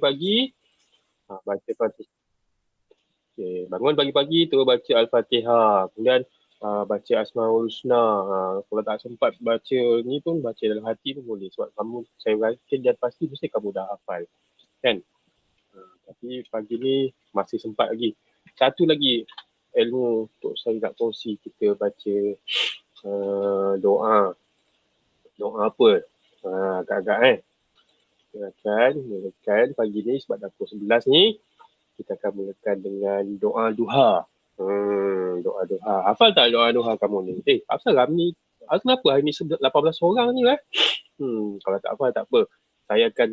pagi, baca Fatihah. Okay. Bangun pagi-pagi tu baca Al-Fatihah. Kemudian baca Asmaul Husna. Kalau tak sempat baca ni pun baca dalam hati pun boleh. Sebab kamu, saya yakin dan pasti mesti kamu dah hafal. Kan? Tapi pagi ni masih sempat lagi. Satu lagi ilmu untuk saya nak kongsi, kita baca doa. Doa apa? Agak-agak kita akan mulakan pagi ni sebab dah pukul 11 ni. Kita akan mulakan dengan doa duha. Doa duha. Hafal tak doa duha kamu ni? Asal Ramli? Kenapa hari ni 18 orang ni lah? Kalau tak hafal tak apa. Saya akan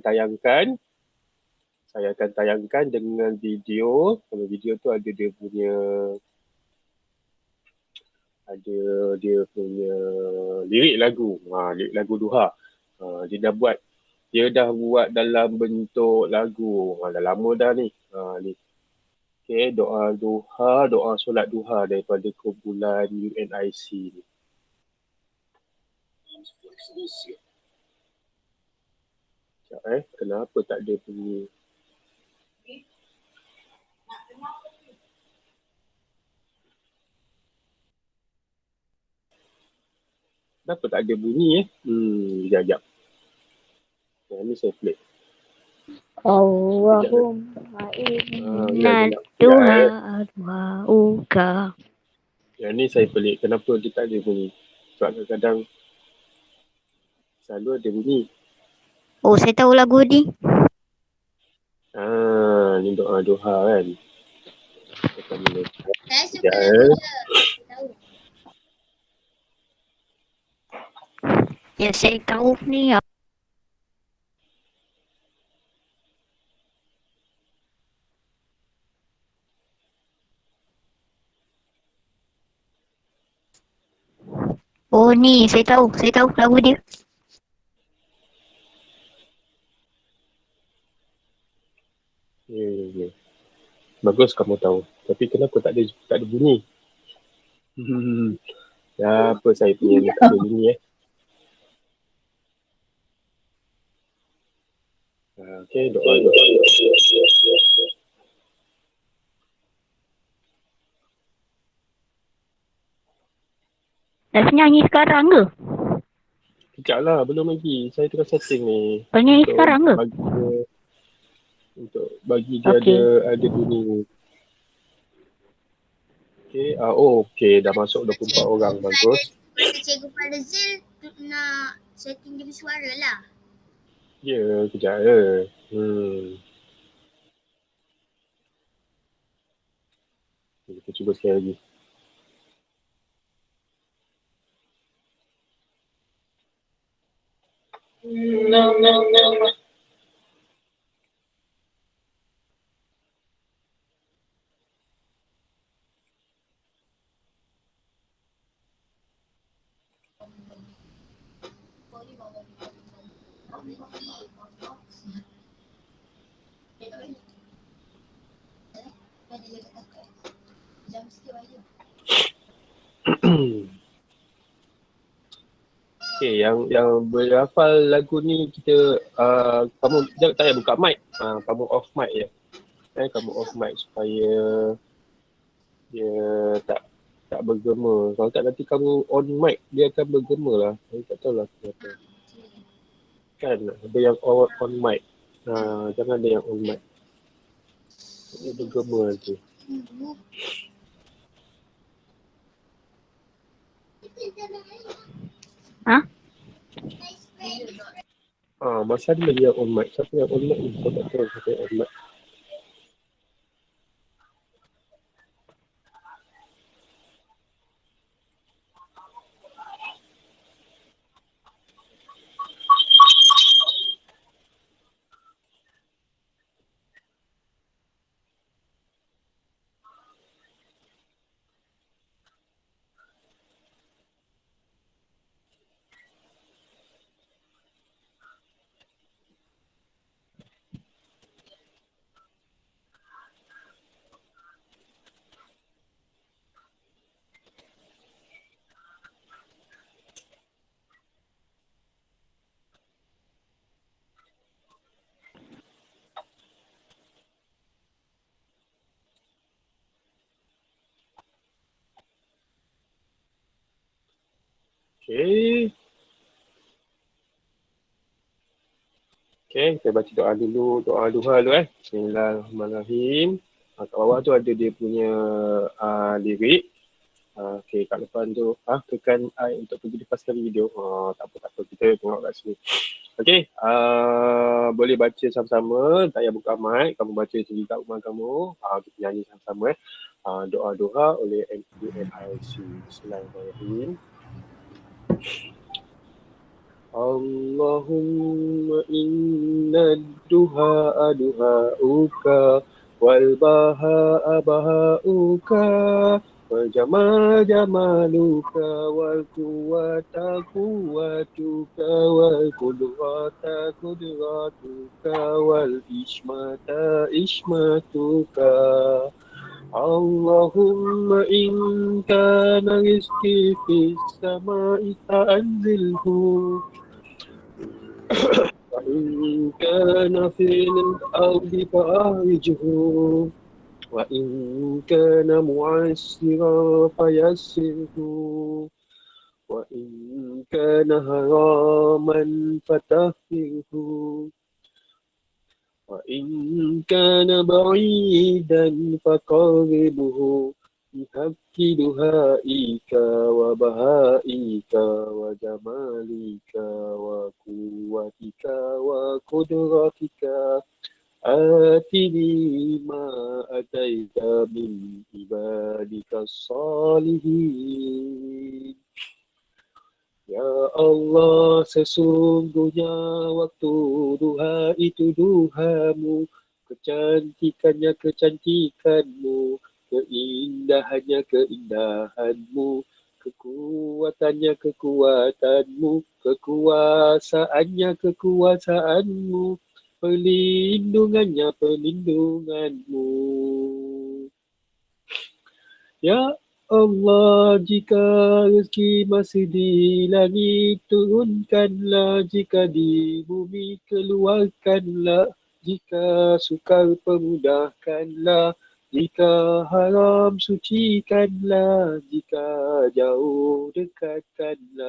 tayangkan dengan video. Kalau video tu ada dia punya lirik lagu. Lirik lagu duha. Dia dah buat dalam bentuk lagu. Dah lama dah ni. Ni. Okay, doa duha, doa solat duha daripada kumpulan UNIC ni. Sekejap kenapa tak ada bunyi? Kenapa tak ada bunyi Sekejap. Ni saya play. Allahumma inna du'auka. Yang ni saya pelik. Kenapa dia tak ada bunyi? Sebab kadang-kadang selalu ada bunyi. Oh, saya tahu lagu ni. Ni doa duha kan. Saya suka lagu dia. Tahu. Ya, saya tahu ni. Oh ni, saya tahu lagu dia. Bagus kamu tahu. Tapi kenapa tak ada bunyi? Apa saya punya ni tak ada bunyi Okay, doa. Dah nyanyi sekarang ke? Sekejap lah, belum lagi. Saya tengah setting ni. Nyanyi sekarang ke? Untuk bagi dia ada bunyi ni. Okay, okay. Dah masuk 24 orang. Bagus. Cikgu Fazil nak setting dia suara lah. Ya, kejap je. Kita cuba sekali lagi. Okay, yang berhafal lagu ni kita kamu tak payah buka mic. Kamu off mic je. Kamu off mic supaya dia tak bergema. Kalau tak nanti kamu on mic dia akan bergema lah. Saya tak tahu lah kenapa. Kan ada yang on mic. Jangan ada yang on mic. Dia bergema nanti. Masa ada lagi yang on mic. Siapa yang on mic ni? Saya tak tahu siapa yang on mic. Okey. Okey, kita baca doa dulu. Doa duha dulu Bismillahirrahmanirrahim. Kat bawah tu ada dia punya lirik. Okey, kat depan tu tekan I untuk pergi lepaskan video. Tak apa. Kita tengok kat sini. Okey, boleh baca sama-sama. Tak payah buka mic. Kamu baca sendiri kat rumah kamu. Kita nyanyi sama-sama. Doa-doa oleh MUNIC. Bismillahirrahmanirrahim. Allahumma inna duha duhauka wal baha bahauka wal jamal jamaluka wal quwwata quwwatuka wal qudrata qudratuka wal ismata ismatuka. Allahumma in kana rizqi fis sama'i fa'anzilhu wa in kana fil ardi fa'arijhu wa in kana mu'assiran fayassirhu wa in kana haraman fatahhirhu وإن كان بعيدا فقربه بحق دهائك وبهائك وجمالك وقوتك وقدرتك آتني ما أتيت من عبادك الصالحين. Ya Allah, sesungguhnya waktu duha itu duhamu, kecantikannya kecantikanmu, keindahannya keindahanmu, kekuatannya kekuatanmu, kekuasaannya kekuasaanmu, perlindungannya perlindunganmu. Ya Allah, jika rezeki masih di langit, turunkanlah. Jika di bumi, keluarkanlah. Jika sukar, permudahkanlah. Jika haram, sucikanlah. Jika jauh, dekatkanlah.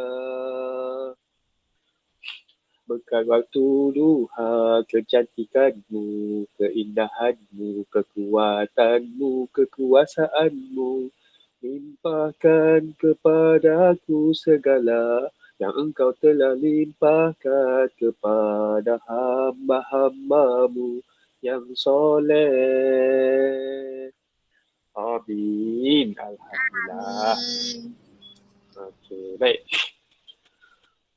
Berkat waktu duha, kecantikanmu, keindahanmu, kekuatanmu, kekuasaanmu, limpahkan kepadaku segala yang engkau telah limpahkan kepada hamba-hambamu yang soleh. Amin. Alhamdulillah. Amin. Okey, baik.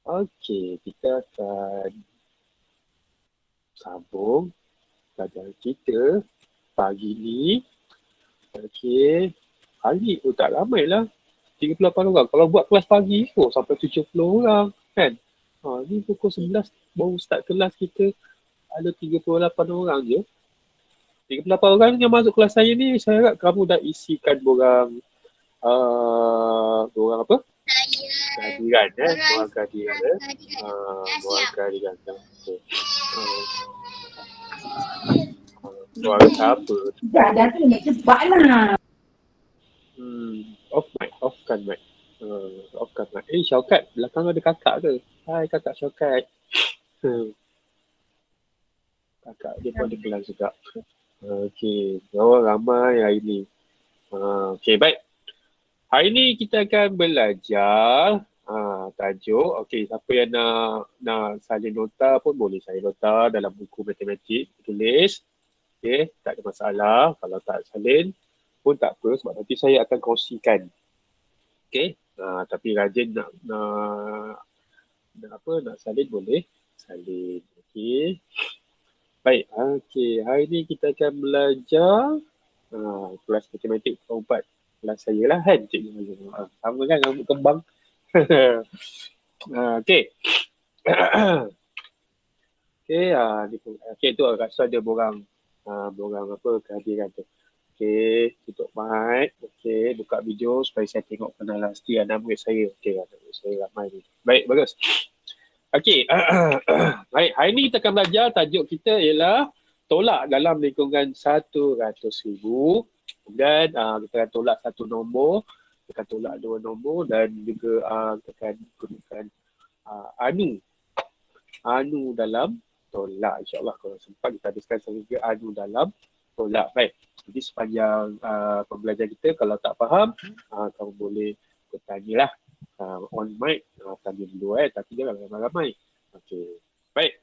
Okey, kita akan sambung pelajaran kita pagi ni. Okey, hari ni tak ramai lah. 38 orang. Kalau buat kelas pagi, sampai 70 orang kan. Ni pukul 11 baru start kelas kita. Ada 38 orang je. 38 orang yang masuk kelas saya ni, saya harap kamu dah isikan borang borang apa? Kehadiran borang kehadiran borang kehadiran. Borang siapa? Dah tu ni cepatlah. Offkan mic. Offkan mic. Syaukat, belakang ada kakak ke? Hai kakak Syaukat. Kakak dia pun ada kelas juga. Okey, orang ramai hari ni. Okey, baik. Hari ni kita akan belajar tajuk. Okey, siapa yang nak salin nota pun boleh salin nota dalam buku matematik, tulis. Okey, tak ada masalah. Kalau tak salin pun tak apa sebab nanti saya akan kongsikan. Okey, tapi rajin nak salin boleh. Salin. Okey. Baik, okey. Hari ni kita akan belajar kelas matematik form 4. Kelas saya lah kan, cikgu. Sama kan rambut kembang. Okey. Okey, tu rasa ada borang apa kehadiran tu. Okey, tutup mic. Okey, buka video supaya saya tengok pasti anak murid saya. Okey, anak murid saya ramai ni. Baik, bagus. Okey, baik, hari ni kita akan belajar tajuk kita ialah tolak dalam lingkungan 100,000. Dan kita akan tolak satu nombor tekan tolak 2 nombor dan juga tekan gunakan anu dalam tolak. InsyaAllah kalau sempat kita habiskan sehingga anu dalam tolak. Baik. Jadi sepanjang pembelajaran kita, kalau tak faham, kamu boleh bertanya lah. On mic, tanya dulu tapi jangan ramai-ramai. Okey. Baik.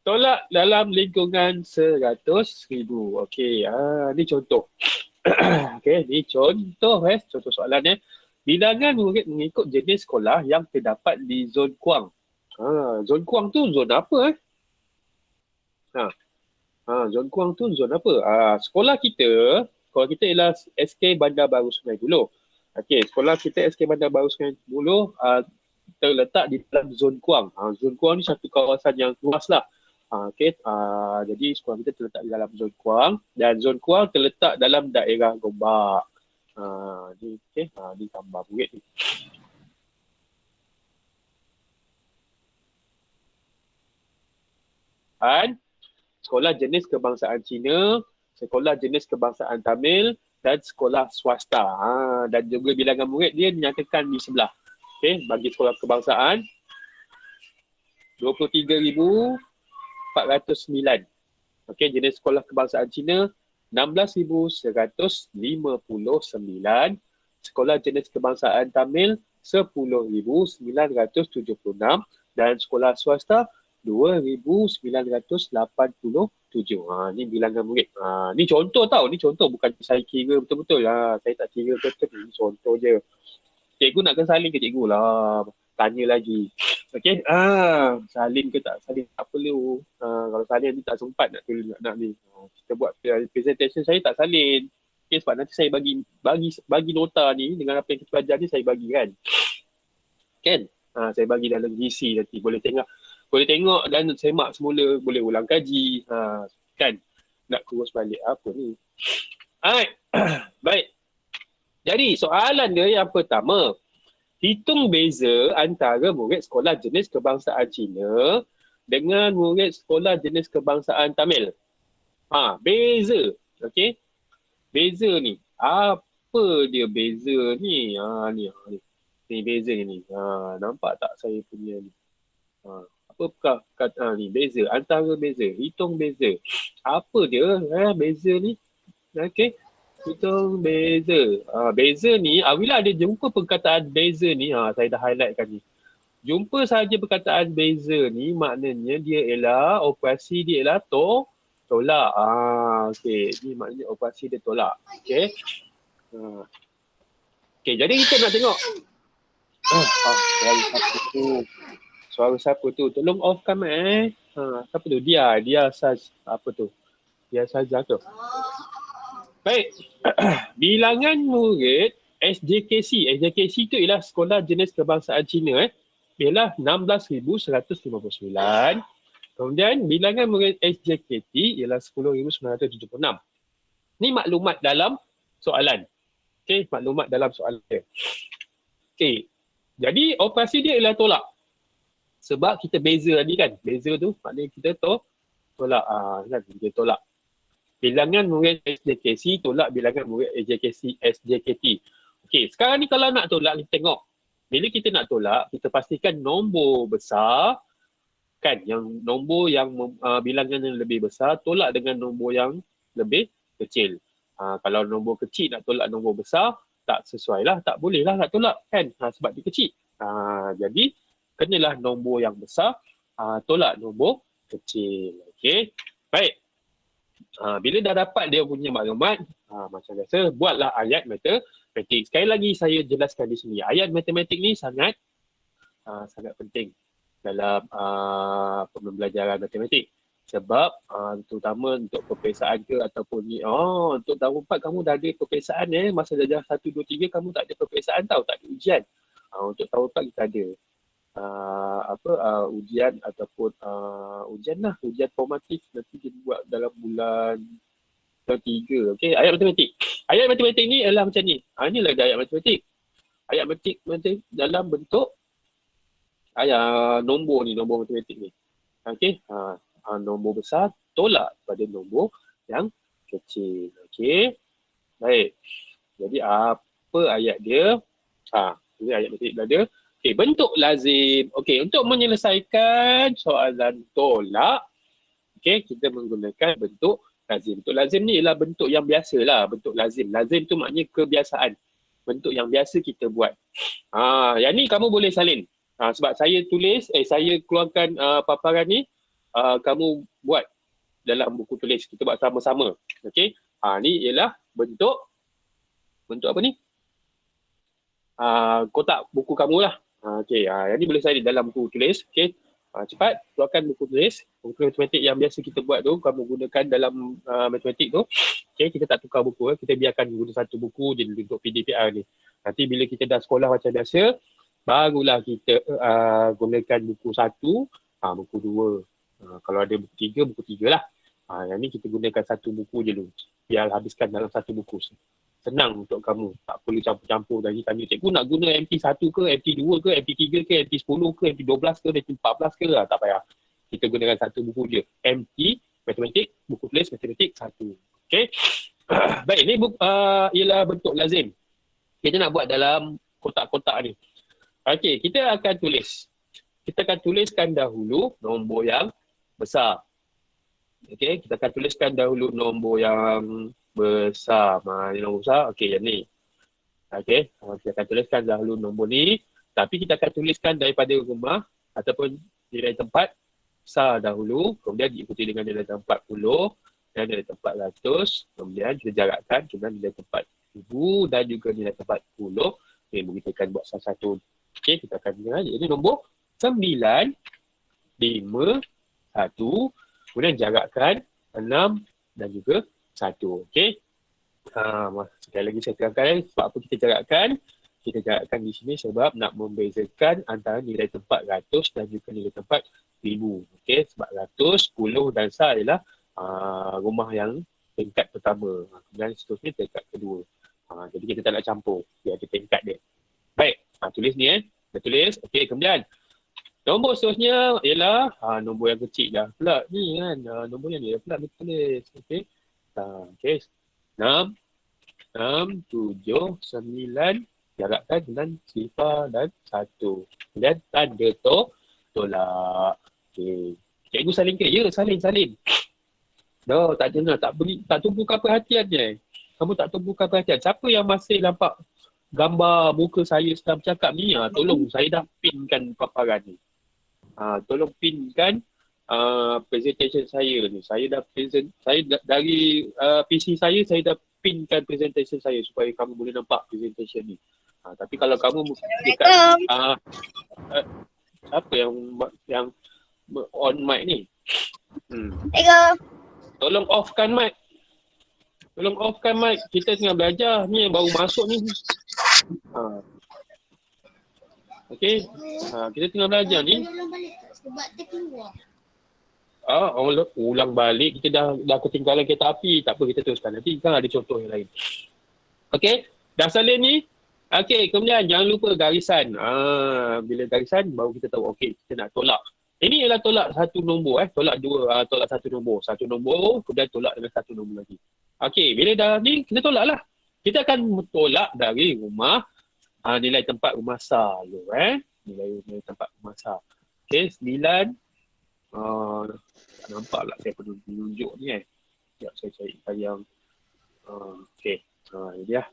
Tolak dalam lingkungan 100,000. Okey, ni contoh. Okey, ni contoh contoh soalan Bilangan murid mengikut jenis sekolah yang terdapat di zon Kuang. Zon Kuang tu zon apa zon Kuang tu zon apa? Sekolah kita ialah SK Bandar Baru Sungai Buloh. Okey, sekolah kita SK Bandar Baru Sungai Buloh terletak di dalam zon Kuang. Zon Kuang ni satu kawasan yang luas lah. Okey, jadi sekolah kita terletak di dalam zon Kuang dan zon Kuang terletak dalam daerah Gombak. Ni okey, ni gambar murid ni. Sekolah jenis kebangsaan Cina, sekolah jenis kebangsaan Tamil dan sekolah swasta. Dan juga bilangan murid dia dinyatakan di sebelah. Okey, bagi sekolah kebangsaan 23,409. Okey, jenis sekolah kebangsaan Cina 16,159. Sekolah jenis kebangsaan Tamil 10,976 dan sekolah swasta 2,987. Ni bilangan murid. Ni contoh tau. Ni contoh, bukan saya kira betul-betul. Saya tak kira betul-betul. Ni contoh je. Cikgu nak kena salin ke cikgu lah. Tanya lagi. Okey. Salin ke tak salin tak perlu. Kalau salin ni tak sempat nak tulis nak ni. Kita buat presentation saya tak salin. Okay, sebab nanti saya bagi nota ni dengan apa yang kita belajar ni saya bagi kan. Kan? Saya bagi dalam GC nanti. Boleh tengok dan semak semula, boleh ulang kaji. Kan? Nak kurus balik apa ni. Alright. Baik. Jadi soalan dia yang pertama. Hitung beza antara murid sekolah jenis kebangsaan Cina dengan murid sekolah jenis kebangsaan Tamil. Beza. Okey. Beza ni. Apa dia beza ni? Ni beza ni. Nampak tak saya punya ni? Apakah kata ni beza, antara beza, hitung beza. Apa dia beza ni? Okey. Hitung beza. Beza ni, bila ada jumpa perkataan beza ni, saya dah highlightkan ni. Jumpa saja perkataan beza ni, maknanya dia ialah, operasi dia ialah tolak. Okey, ni maknanya operasi dia tolak. Okey. Okey, jadi kita nak tengok. Suara siapa tu? Tolong offkan mic. Siapa tu? Dia Saz. Apa tu? Dia Saza tu. Baik. Bilangan murid SJKC. SJKC tu ialah sekolah jenis kebangsaan Cina. Ialah 16,159. Kemudian bilangan murid SJKT ialah 10,976. Ni maklumat dalam soalan. Okey, maklumat dalam soalan dia. Okey. Jadi operasi dia ialah tolak. Sebab kita beza tadi kan. Beza tu maknanya kita tolak. Kan? Kita tolak. Bilangan murid SJKC tolak bilangan murid SJKT. Okey, sekarang ni kalau nak tolak, kita tengok. Bila kita nak tolak, kita pastikan nombor besar. Kan, yang nombor yang bilangan yang lebih besar, tolak dengan nombor yang lebih kecil. Kalau nombor kecil nak tolak nombor besar, tak sesuai lah. Tak boleh lah nak tolak kan. Sebab dia kecil. Jadi, kenalah nombor yang besar, tolak nombor kecil. Okey. Baik. Bila dah dapat dia punya maklumat, macam biasa, buatlah ayat matematik. Sekali lagi saya jelaskan di sini. Ayat matematik ni sangat penting dalam pembelajaran matematik. Sebab terutama untuk peperiksaan ke ataupun ni, untuk tahun 4 kamu dah ada peperiksaan masa darjah 1, 2, 3 kamu tak ada peperiksaan tau, tak ada ujian. Untuk tahun 4 kita ada ujian ataupun ujian formatif nanti kita buat dalam bulan 3. Okey, ayat matematik. Ayat matematik ni adalah macam ni. Inilah ayat matematik. Ayat matematik dalam bentuk nombor ni, nombor matematik ni. Okey, nombor besar tolak pada nombor yang kecil. Okey. Baik. Jadi apa ayat dia? Ini ayat matematik berada. Okey, bentuk lazim. Okey, untuk menyelesaikan soalan tolak, okey, kita menggunakan bentuk lazim. Bentuk lazim ni ialah bentuk yang biasalah, bentuk lazim. Lazim tu maknanya kebiasaan. Bentuk yang biasa kita buat. Yang ni kamu boleh salin. Sebab saya tulis, saya keluarkan paparan ni, kamu buat dalam buku tulis. Kita buat sama-sama. Okey. Ni ialah bentuk apa ni? Kotak buku kamu lah. Okey. Yang ni boleh salin dalam buku tulis. Okey. Cepat keluarkan buku tulis. Buku matematik yang biasa kita buat tu, kamu gunakan dalam matematik tu. Okey, kita tak tukar buku. Kita biarkan guna satu buku je untuk PDPR ni. Nanti bila kita dah sekolah macam biasa, barulah kita gunakan buku 1, buku 2. Kalau ada buku 3, buku 3 lah. Yang ni kita gunakan satu buku je dulu. Biar habiskan dalam satu buku. Senang untuk kamu. Tak perlu campur-campur lagi tanya cikgu nak guna MT1 ke, MT2 ke, MT3 ke, MT10 ke, MT12 ke, MT14 ke, tak payah. Kita gunakan satu buku je. MT, matematik, buku tulis, matematik, 1. Okay. Baik, ni ialah bentuk lazim. Kita nak buat dalam kotak-kotak ni. Okay, kita akan tulis. Kita akan tuliskan dahulu nombor yang besar. Okay, kita akan tuliskan dahulu nombor yang besar. Ini nombor besar. Okay, yang ni. Okay, kita akan tuliskan dahulu nombor ni. Tapi kita akan tuliskan daripada rumah ataupun nilai tempat besar dahulu. Kemudian diikuti dengan nilai tempat 40 dan nilai tempat 100. Kemudian kita jarakkan dengan nilai tempat 1000 dan juga nilai tempat 10. Okay, kita akan buat salah satu. Okay, kita akan dengar. Ini nombor 9, 5, 1. Kemudian jarakkan 6 dan juga 1. Okey. Sekali lagi saya terangkan sebab apa kita jarakkan. Kita jarakkan di sini sebab nak membezakan antara nilai tempat 100 dan juga nilai tempat 1000. Okey, sebab 100, 10 dan sah adalah rumah yang tingkat pertama. Kemudian seterusnya tingkat kedua. Jadi kita tak nak campur. Dia ada tingkat dia. Baik, tulis ni Kita tulis. Okey, kemudian nombor seterusnya ialah nombor yang kecil dah pula ni kan. Nombor yang ni dah pula kita tulis. Okey. Okey. 6, 7, 9, jarakkan dengan sifar dan 1. Kemudian tanda tolak. Okey. Cikgu salin ke? Ya, salin. No, tak dengar. Tak tumpukan perhatian je. Kamu tak tumpukan perhatian. Siapa yang masih nampak gambar muka saya sedang bercakap ni? Tolong, saya dah pinkan paparan ni. Tolong pinkan presentation saya ni. Saya dari PC saya dah pinkan presentation saya supaya kamu boleh nampak presentation ni. Tapi kalau kamu dekat apa yang on mic ni? Tolong offkan mic. Kita tengah belajar ni yang baru masuk ni. Okey. Kita tengah belajar ni. Sebab dia keluar. Ulang balik. Kita dah ketinggalan kereta api. Tak apa, kita teruskan. Nanti kan ada contoh yang lain. Okey. Dah salin ni. Okey. Kemudian jangan lupa garisan. Bila garisan, baru kita tahu. Okey. Kita nak tolak. Ini ialah tolak satu nombor. Tolak dua. Tolak satu nombor. Satu nombor. Kemudian tolak dengan satu nombor lagi. Okey. Bila dah ni, kita tolak lah. Kita akan tolak dari rumah. Nilai tempat rumah sah dulu. Nilai tempat rumah sah. Okey. 9. Tak nampak lah saya perlu tunjuk ni Sekejap saya cari tayang. Okey. Ini dia.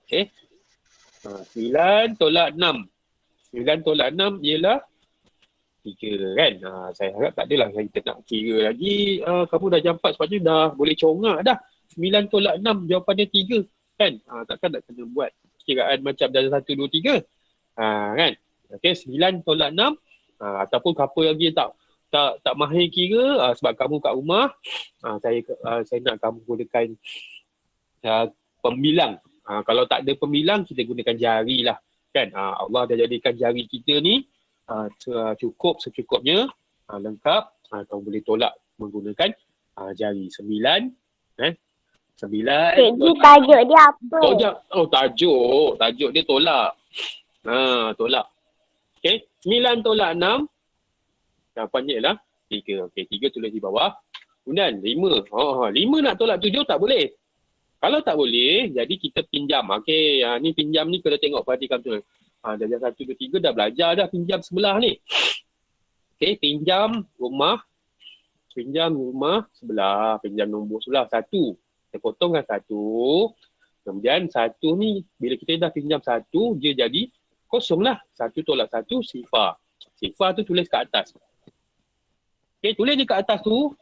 Okey. 9 tolak 6. 9 tolak 6 ialah 3 kan. Saya harap tak adalah kita nak kira lagi. Kamu dah jam 4 sepatutnya dah boleh congak dah. 9 tolak 6 jawapannya 3 kan. Takkan nak kena buat kiraan macam dah 1, 2, 3. Kan. Okey, 9 tolak 6. Ataupun apa lagi tak mahir kira sebab kamu kat rumah. Saya nak kamu gunakan pembilang. Kalau tak ada pembilang, kita gunakan jari lah. Kan. Allah dah jadikan jari kita ni cukup secukupnya, lengkap. Kamu boleh tolak menggunakan jari. 9. 9. Cikgu, tajuk dia apa? Tajuk dia tolak. Tolak. Okey. 9 tolak 6. Jawapannya ialah 3. Okey, 3 tulis di bawah. Kemudian 5. 5 nak tolak 7 tak boleh. Kalau tak boleh, jadi kita pinjam. Okey, ni pinjam ni kena tengok perhatikan tu. Darjah 1, 2, 3 dah belajar dah pinjam sebelah ni. Okey, pinjam rumah sebelah, pinjam nombor sebelah 1. Kita potongkan 1. Kemudian 1 ni, bila kita dah pinjam 1, dia jadi kosong lah. 1 tolak 1, sifar. Sifar tu tulis kat atas. Okey, tulis je kat atas tu.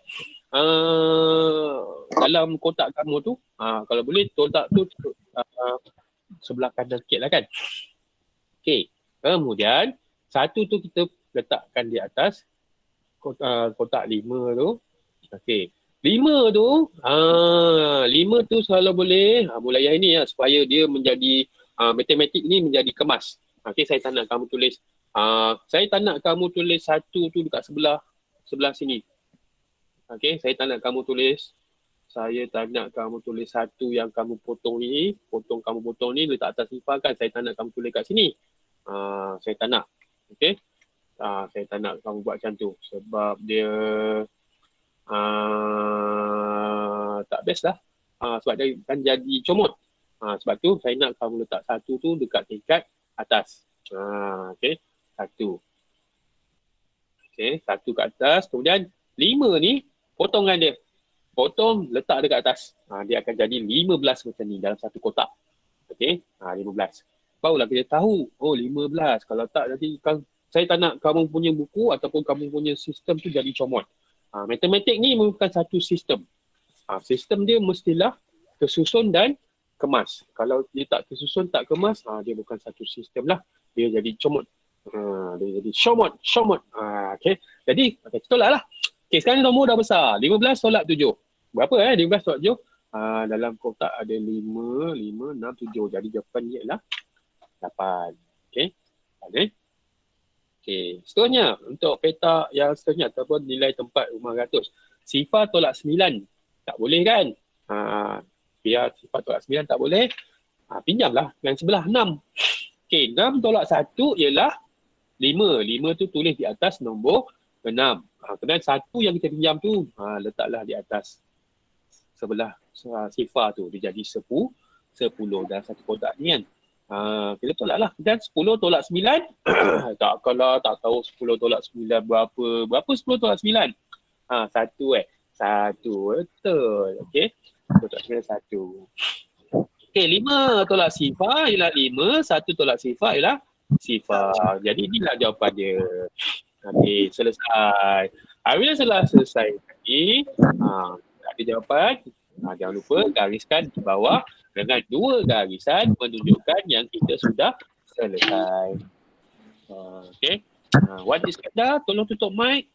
Dalam kotak kamu tu, kalau boleh kotak tu sebelah kanan sikit lah kan. Okey, kemudian 1 tu kita letakkan di atas kotak 5 tu. Okey, 5 tu, 5 tu kalau boleh, mulai hari ni supaya dia menjadi, matematik ni menjadi kemas. Okey, saya tak nak kamu tulis, 1 tu dekat sebelah sini. Okey, saya tak nak kamu tulis 1 yang kamu potong ni, letak atas sifar kan. Saya tak nak kamu tulis kat sini. Saya tak nak. Okey. Saya tak nak kamu buat macam tu. Sebab dia tak best lah. Sebab dia kan jadi comot. Sebab tu saya nak kamu letak 1 tu dekat tingkat atas. Okey. 1. Okey, 1 kat atas. Kemudian 5 ni, potongkan dia. Potong, letak dekat atas. Dia akan jadi 15 macam ni dalam satu kotak. Okey, 15. Barulah kita tahu, 15. Kalau tak, nanti saya tak nak kamu punya buku ataupun kamu punya sistem tu jadi comot. Matematik ni merupakan satu sistem. Sistem dia mestilah tersusun dan kemas. Kalau dia tak tersusun, tak kemas, dia bukan satu sistem lah. Dia jadi comot. Dia jadi syomot. Okey, jadi kita tolak lah. Okey, sekarang nombor dah besar. 15 tolak 7. Berapa 15 tolak 7? Dalam kotak ada 5, 6, 7. Jadi jawapan ialah 8. Okey. Okey. Seterusnya, untuk petak yang seterusnya ataupun nilai tempat rumah ratus. Sifar tolak 9. Tak boleh kan? Biar sifar tolak 9 tak boleh. Pinjamlah yang sebelah 6. Okey, 6 tolak 1 ialah 5. 5 tu tulis di atas nombor 6. Kemudian 1 yang kita pinjam tu, letaklah di atas sebelah sifar tu. Dia jadi 10 dalam satu kotak ni kan. Kita tolak lah. Dan 10 tolak 9, takkanlah tak tahu 10 tolak 9 berapa. Berapa 10 tolak 9? 1 1, betul. Okey. 10 tolak 9, 1. Okey, 5 tolak sifar ialah 5, 1 tolak sifar ialah sifar. Jadi inilah jawapan dia. Okey, selesai. Bila selesai tadi, ada jawapan. Jangan lupa gariskan di bawah dengan 2 garisan menunjukkan yang kita sudah selesai. Okey. Wan Iskandar, tolong tutup mic.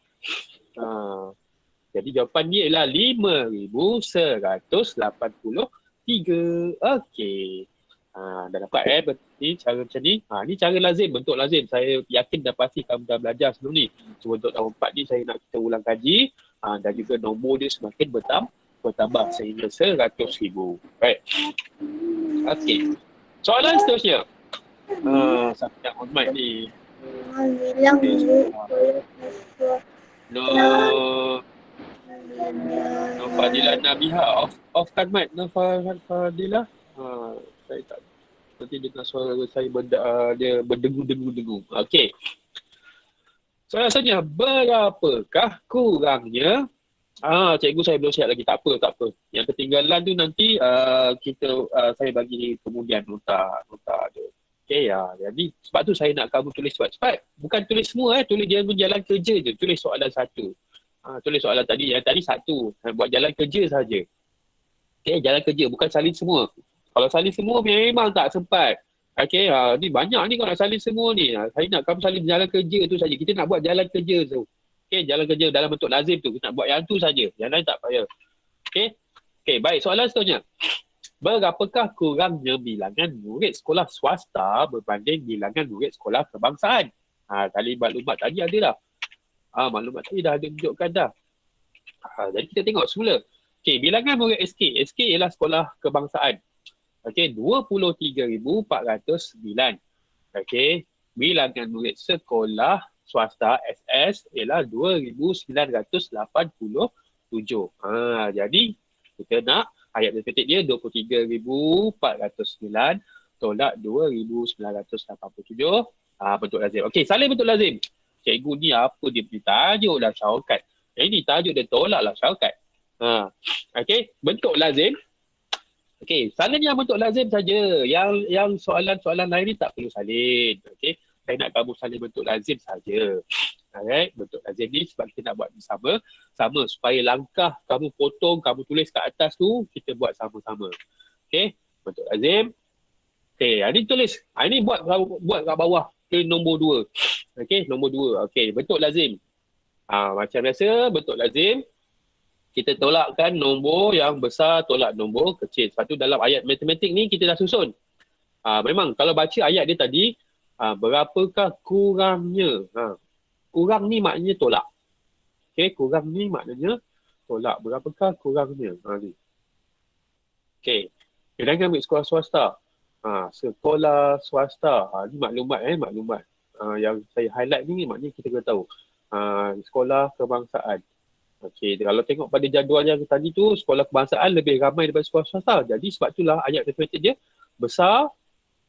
Jadi jawapan dia ialah 5,183. Okey. Dah dapat berarti cara macam ni. Ni cara lazim, bentuk lazim. Saya yakin dah pasti kamu dah belajar sebelum ni. Cuma untuk tahun 4 ni saya nak kita ulang kaji. Dan juga nombor dia semakin bertambah sehingga 100,000. Baik. Okey. Soalan seterusnya. Siapa yang on mic ni? No Fadilah Nabiha. Off kan mic. No Fadilah. Saya tak, nanti dengar suara saya dia berdengung-dengung. Okey. Soalan selanjutnya, berapakah kurangnya? Cikgu saya belum siap lagi. Tak apa. Yang ketinggalan tu nanti saya bagi kemudian nota dia. Okey, jadi sebab tu saya nak kamu tulis cepat-cepat. Bukan tulis semua, tulis dia jalan kerja je. Tulis soalan satu. Tulis soalan tadi. Yang tadi satu. Buat jalan kerja saja. Okey, jalan kerja. Bukan salin semua. Kalau salin semua memang tak sempat. Okey, ni banyak ni kalau nak salin semua ni. Saya nak kamu salin jalan kerja tu saja. Kita nak buat jalan kerja tu. Okey, jalan kerja dalam bentuk lazim tu. Kita nak buat yang tu saja. Yang lain tak payah. Okey, baik. Soalan seterusnya. Berapakah kurangnya bilangan murid sekolah swasta berbanding bilangan murid sekolah kebangsaan? Tadi maklumat tadi ada dah. Maklumat tadi dah ada tunjukkan dah. Jadi kita tengok semula. Okey, bilangan murid SK. SK ialah sekolah kebangsaan. Okey, 23,409. Okey, bilangan murid sekolah swasta SS ialah 2,987. Jadi kita nak Ayat matematik dia 23,409 tolak 2,987. Bentuk lazim. Okey, salin bentuk lazim. Cikgu ni apa dia punya tajuk dah syaukat. Ini tajuk dia tolak lah syaukat. Okey, bentuk lazim. Okey, salin yang bentuk lazim saja. Yang soalan-soalan lain ni tak perlu salin. Okey, saya nak kamu salin bentuk lazim saja. Alright, bentuk lazim ni sebab kita nak buat sama supaya langkah kamu potong, kamu tulis kat atas tu, kita buat sama-sama. Okey, bentuk lazim. Okey, ini tulis. Ini buat kat bawah ke nombor 2. Okey, nombor 2. Okey, bentuk lazim. Macam biasa, bentuk lazim. Kita tolakkan nombor yang besar tolak nombor kecil. Sebab tu dalam ayat matematik ni kita dah susun. Memang kalau baca ayat dia tadi, berapakah kurangnya? Kurang ni maknanya tolak. Okey, kurang ni maknanya tolak. Berapakah kurangnya? Ni. Okey. Kita ambil sekolah swasta. Sekolah swasta. Ni maklumat. Yang saya highlight ni maknanya kita kena tahu. Sekolah kebangsaan. Okey, kalau tengok pada jadual yang tadi tu, sekolah kebangsaan lebih ramai daripada sekolah swasta. Jadi sebab itulah ayat matematik dia besar.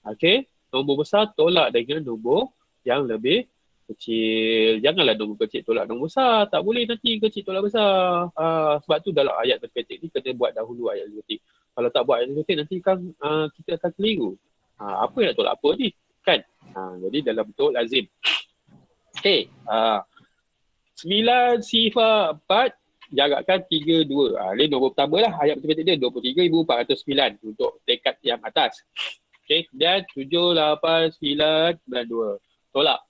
Okey, nombor besar tolak dengan nombor yang lebih kecil. Janganlah nombor kecil tolak nombor besar. Tak boleh nanti kecil tolak besar. Sebab tu dalam ayat matematik ni kena buat dahulu ayat matematik. Kalau tak buat ayat matematik nanti kan kita akan keliru. Apa yang nak tolak apa ni? Kan? Jadi dalam bentuk lazim. Okey. 9 sifar 4 jarakkan 3, 2. Ini nombor pertama lah. Ayat matematik dia 23,409 untuk tekad yang atas. Okey. Kemudian 7, 8, 9, 2. Tolak.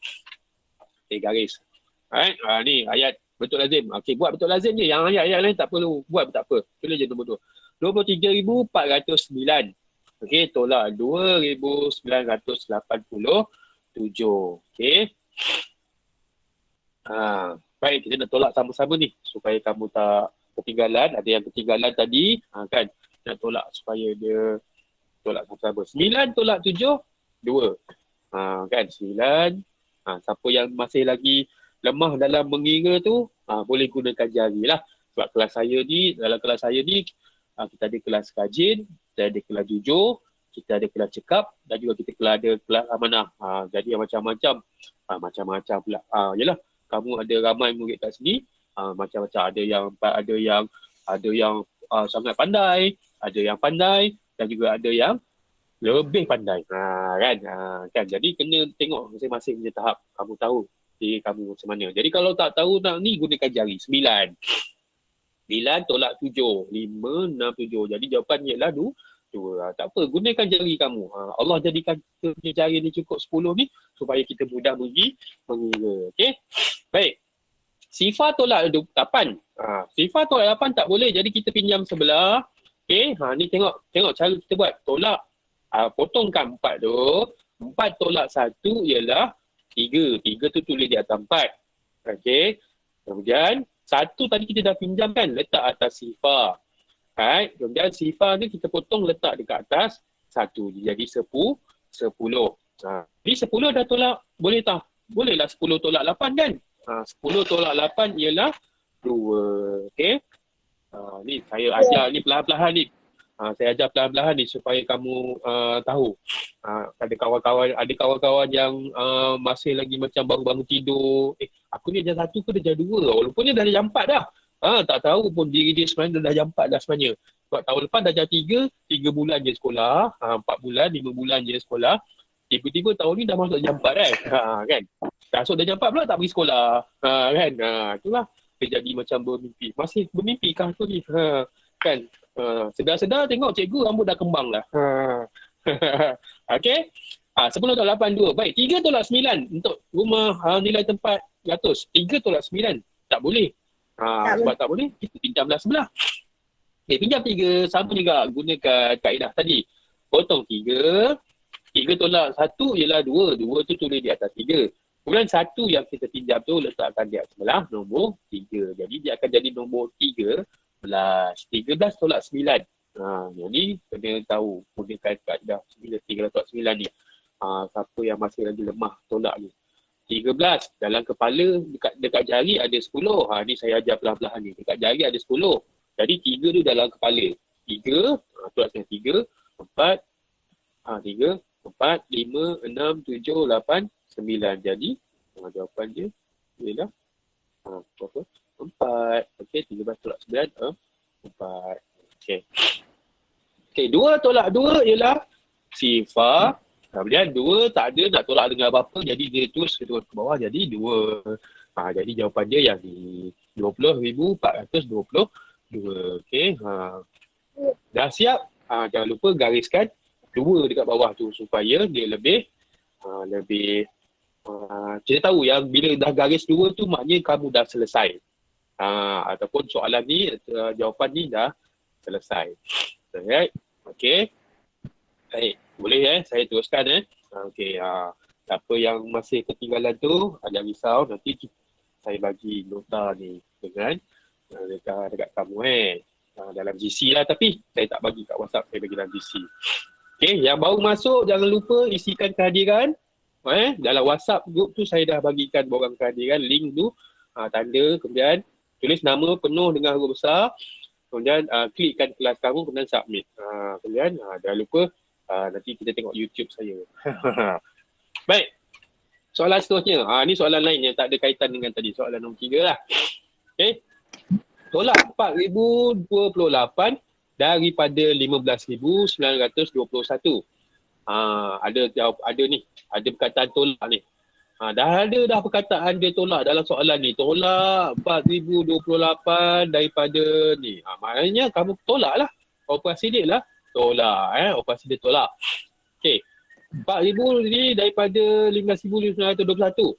Okey, garis. Alright. Ni ayat bentuk lazim. Okey, buat bentuk lazim je. Yang ayat-ayat lain tak perlu buat, tak apa. Tulis je nombor 2. 23,409. Okey, tolak 2,987. Okey. Baik, kita nak tolak sama-sama ni supaya kamu tak ketinggalan. Ada yang ketinggalan tadi, kan? Nak tolak supaya dia tolak sama-sama. 9 tolak 7, 2. Kan? 9. Siapa yang masih lagi lemah dalam mengira tu, boleh gunakan jari lah. Sebab dalam kelas saya ni, kita ada kelas kajin, kita ada kelas jujur, kita ada kelas cekap dan juga kita ada kelas amanah. Jadi macam-macam. Macam-macam pula. Yalah. Kamu ada ramai murid kat sini, macam-macam. Ada yang sangat pandai, ada yang pandai dan juga ada yang lebih pandai. Kan? Jadi kena tengok masing-masing punya tahap. Kamu tahu diri kamu macam mana. Jadi kalau tak tahu nak ni, gunakan jari. 9 tolak 7. 5, 6, 7. Jadi jawapan ialah 2. Tak apa, gunakan jari kamu. Allah jadikan kita punya jari ni cukup 10 ni supaya kita mudah mengira. Okey? Baik. Sifar tolak 8. Sifar tolak 8 tak boleh. Jadi kita pinjam sebelah. Okey? Ni tengok cara kita buat. Tolak. Potongkan 4 tu. 4 tolak 1 ialah 3. 3 tu tulis di atas 4. Okey? Kemudian 1 tadi kita dah pinjam kan? Letak atas sifar. Right. Kemudian sifar ni kita potong letak dekat atas 1. Jadi 10. Ni 10 dah tolak. Boleh tak? Bolehlah 10 tolak 8 kan? 10 tolak 8 ialah 2. Okey. Ni saya ajar ni perlahan-lahan ni. Saya ajar perlahan-lahan ni supaya kamu tahu. Ada kawan-kawan yang masih lagi macam baru bangun tidur. Aku ni dah 1 ke dah 2? Walaupun dia dah jam 4 dah. Tak tahu pun diri dia sebenarnya dah jam 4 dah sebenarnya. Sebab tahun lepas dah jam 3 bulan je sekolah, 4 bulan, 5 bulan je sekolah. Tiba-tiba tahun ni dah masuk jam 4 kan? Kan? Dah masuk dah jam 4 pula tak pergi sekolah. Kan? Itulah. Dia jadi macam bermimpi. Masih bermimpi kah tu ni? Kan? Sedar-sedar tengok cikgu rambut dah kembang lah. Okey? 10 tolak 8, 2. Baik, 3 tolak 9 untuk rumah nilai tempat 100. 3 tolak 9. Tak boleh. Sebab tak boleh, kita pinjamlah sebelah. Pinjam 3, sama juga gunakan kaedah tadi. Potong 3, 3 tolak 1 ialah 2. 2 tu tulis di atas 3. Kemudian 1 yang kita pinjam tu letakkan di atas sebelah nombor 3. Jadi dia akan jadi nombor 13. 13 tolak 9. Yang ni kena tahu gunakan kaedah 3 tolak 9 ni. Siapa yang masih lagi lemah tolak ni. 13 dalam kepala dekat jari ada 10. Ni saya ajar pelan-pelan ni. Dekat jari ada 10. Jadi 3 tu dalam kepala. 3, tolak setengah 3, 4, 3, 4, 5, 6, 7, 8, 9. Jadi, jawapan dia ialah berapa? 4. Okey, 13 tolak 9, 4. Okey. Okey, 2 tolak 2 ialah sifar. Kemudian 2 tak ada nak tolak dengan apa-apa, jadi dia terus ke bawah, jadi 2. Jadi jawapan dia yang di 20,422. Okey. Dah siap? Jangan lupa gariskan 2 dekat bawah tu supaya dia lebih kita tahu yang bila dah garis 2 tu maknanya kamu dah selesai. Ataupun soalan ni, jawapan ni dah selesai. Alright. Okey. Baik. Boleh saya teruskan Okey. Apa yang masih ketinggalan tu, jangan risau, nanti saya bagi nota ni dengan dekat kamu dalam GC lah, tapi saya tak bagi kat WhatsApp, saya bagi dalam GC. Okey, yang baru masuk jangan lupa isikan kehadiran. Dalam WhatsApp group tu saya dah bagikan borang kehadiran, link tu, tanda, kemudian tulis nama penuh dengan huruf besar, kemudian klikkan kelas kamu, kemudian submit. Kemudian jangan lupa nanti kita tengok YouTube saya. Baik. Soalan seterusnya. Ni soalan lain yang tak ada kaitan dengan tadi. Soalan nombor 3 lah. Okay. Tolak 4,028 daripada 15,921. Ada ni. Ada perkataan tolak ni. Dah ada perkataan dia tolak dalam soalan ni. Tolak 4,028 daripada ni. Maknanya kamu tolak lah. Operasi dia lah. Tolak. Operasi dia tolak. Okey. 4,000 ni daripada 15,921.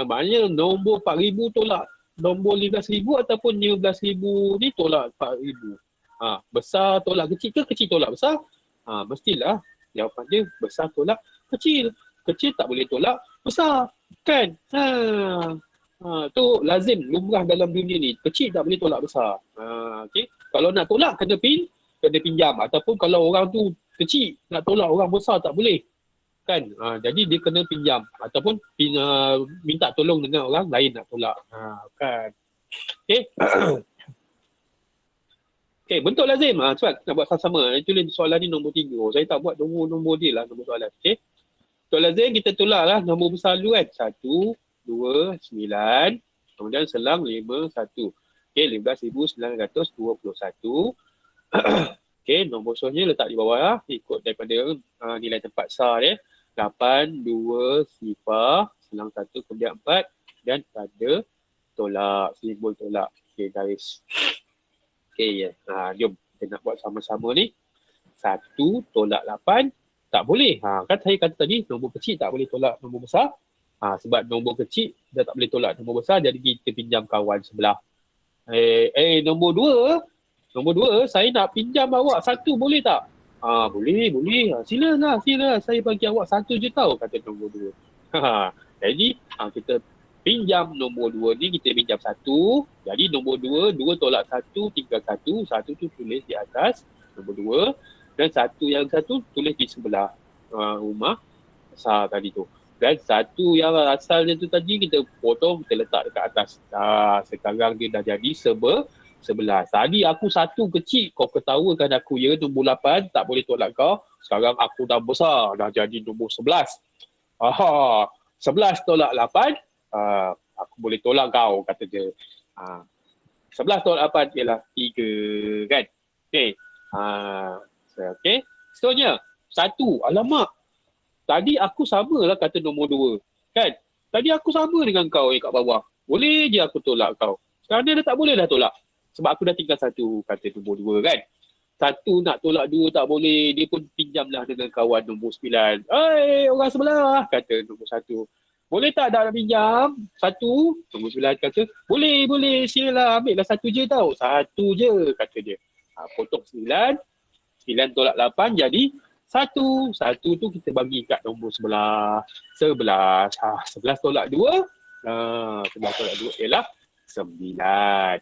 Maknanya nombor 4,000 tolak nombor 15,000 ataupun 15,000 ni tolak 4,000. Besar tolak kecil ke kecil tolak besar? Mestilah jawapan dia besar tolak kecil. Kecil tak boleh tolak besar. Kan? Tu lazim, lumrah dalam dunia ni. Kecil tak boleh tolak besar. Okay? Kalau nak tolak kena pinjam. Ataupun kalau orang tu kecil nak tolak orang besar tak boleh. Kan? Jadi dia kena pinjam. Ataupun minta tolong dengan orang lain nak tolak. Kan? Okay? Okay, bentuk lazim. Cepat nak buat sama-sama. Tulis soalan ni nombor 3. Saya tak buat nombor dia lah, nombor soalan. Okay? Bentuk lazim kita tolak lah nombor besar dulu kan. 1, 2, 9. Kemudian selang 5, 1. Okay, 15,921. Okay, nombor soalnya letak di bawah lah. Ikut daripada nilai tempat sar dia. 8, 2, sifar. Selang 1, kemudian 4. Dan pada tolak. Simbol tolak. Okay, garis. Okay, jom kita nak buat sama-sama ni. 1 tolak 8 tak boleh. Kan saya kata tadi nombor kecil tak boleh tolak nombor besar. Sebab nombor kecil dah tak boleh tolak nombor besar, jadi kita pinjam kawan sebelah. Nombor 2 saya nak pinjam awak 1 boleh tak? Boleh. Silalah. Saya bagi awak 1 je tau, kata nombor 2. Jadi kita pinjam nombor 2 ni, kita pinjam 1. Jadi nombor 2 tolak 1, tinggal 1. 1 tu tulis di atas nombor 2. Dan 1 yang 1 tulis di sebelah rumah besar tadi tu. Dan 1 yang asalnya tu tadi kita potong, kita letak dekat atas. Sekarang dia dah jadi 11. Tadi aku 1 kecil, kau ketawakan aku ya, nombor 8 tak boleh tolak kau. Sekarang aku dah besar, dah jadi nombor 11. 11 tolak 8, aku boleh tolak kau, kata dia. 11 tolak 8 ialah 3 kan. Okay. Okay. Seterusnya 1, alamak. Tadi aku sama lah kata nombor 2. Kan? Tadi aku sama dengan kau yang kat bawah. Boleh je aku tolak kau. Sekarang dia dah tak boleh dah tolak. Sebab aku dah tinggal 1, kata nombor 2 kan. 1 nak tolak 2 tak boleh. Dia pun pinjamlah dengan kawan nombor 9. Orang sebelah, kata nombor 1. Boleh tak nak pinjam 1? Nombor 9 kata, boleh. Silalah, ambil lah 1 je tau. 1 je, kata dia. Potong 9 tolak 8 jadi 1. 1 tu kita bagi kat nombor sebelah. 11 tolak 2. 11 tolak 2 ialah 9.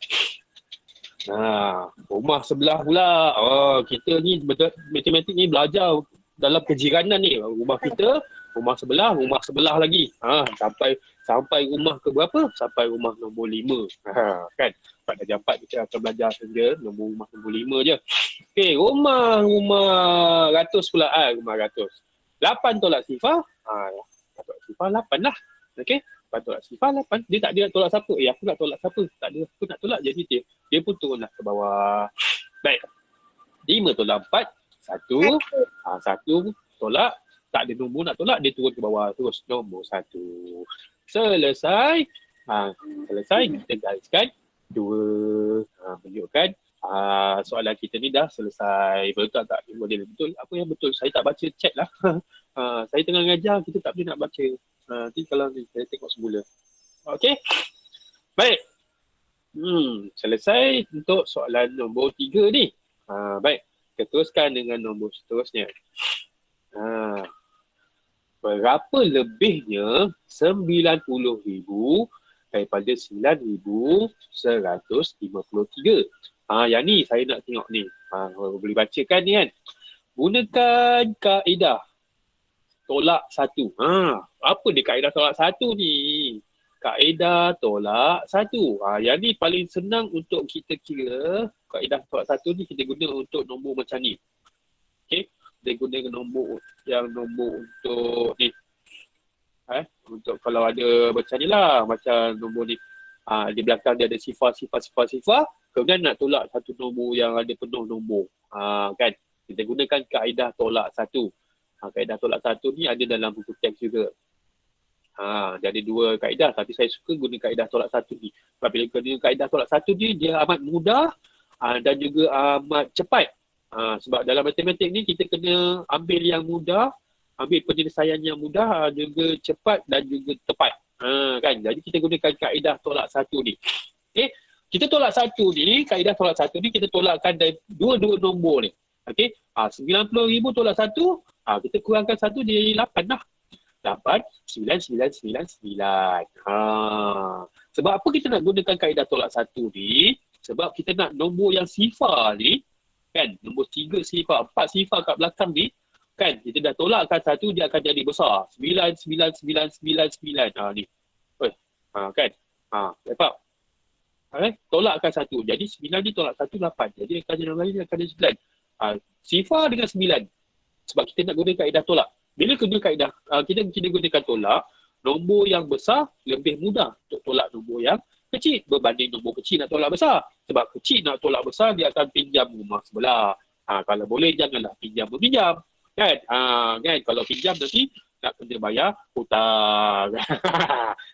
Rumah sebelah pula. Kita ni matematik ni belajar dalam kejiranan ni. Rumah kita, rumah sebelah lagi. Sampai rumah ke berapa? Sampai rumah nombor 5. Kan? Pada jam 4 kita akan belajar saja nombor rumah nombor 5 je. Okey, rumah ratus pula. Rumah ratus. 8 tolak sifar. Tolak sifar 8 lah. Okey. 8 tolak sifar 8. Dia tak ada nak tolak siapa. Aku nak tolak siapa. Tak ada. Aku nak tolak. Jadi dia pun turunlah ke bawah. Baik. 5 tolak 4. 1. 1 tolak. Tak ada nombor nak tolak. Dia turun ke bawah. Terus nombor 1. Selesai. Selesai. Kita gariskan 2. Menunjukkan soalan kita ni dah selesai. Betul tak? Boleh betul. Apa yang betul? Saya tak baca chat lah. Saya tengah ngajar. Kita tak boleh nak baca. Nanti kalau ni saya tengok semula. Okey. Baik. Selesai untuk soalan nombor 3 ni. Baik. Kita teruskan dengan nombor seterusnya. Berapa lebihnya 90,000 daripada 9,153? Yang ni saya nak tengok ni. Boleh bacakan ni kan. Gunakan kaedah tolak 1. Apa dia kaedah tolak 1 ni? Kaedah tolak 1. Yang ni paling senang untuk kita kira. Kaedah tolak 1 ni kita guna untuk nombor macam ni. Okey. Dia guna nombor untuk ni. Untuk kalau ada macam ni lah. Macam nombor ni. Di belakang dia ada sifar. Kemudian nak tolak satu nombor yang ada penuh nombor. Kan? Kita gunakan kaedah tolak 1. Kaedah tolak 1 ni ada dalam buku teks juga. Dia ada 2 kaedah. Tapi saya suka guna kaedah tolak 1 ni. Sebab bila guna kaedah tolak 1 ni, dia amat mudah dan juga amat cepat. Sebab dalam matematik ni kita kena ambil yang mudah, ambil penyelesaian yang mudah, juga cepat dan juga tepat. Kan? Jadi kita gunakan kaedah tolak 1 ni. Okay? Kita tolak 1 ni, kaedah tolak 1 ni kita tolakkan dari dua nombor ni. Okay? 90,000 tolak 1, kita kurangkan 1 jadi 8 lah. 8, 9, 9, 9, 9. Sebab apa kita nak gunakan kaedah tolak 1 ni? Sebab kita nak nombor yang sifar ni, kan, nombor 3 sifar, 4 sifar kat belakang ni, kan, kita dah tolakkan 1, dia akan jadi besar. 9, 9, 9, 9, 9. Ni. Kan? Dapat? Tolakkan 1. Jadi 9 ni tolak 1, 8. Jadi akan jadi 9. Sifar dengan 9. Sebab kita nak guna kaedah tolak. Bila guna kaedah, kita gunakan tolak, nombor yang besar lebih mudah untuk tolak nombor yang kecil berbanding nombor kecil nak tolak besar. Sebab kecil nak tolak besar, dia akan pinjam rumah sebelah. Kalau boleh, janganlah pinjam-meminjam. Kan? Kan? Kalau pinjam nanti nak kena bayar hutang.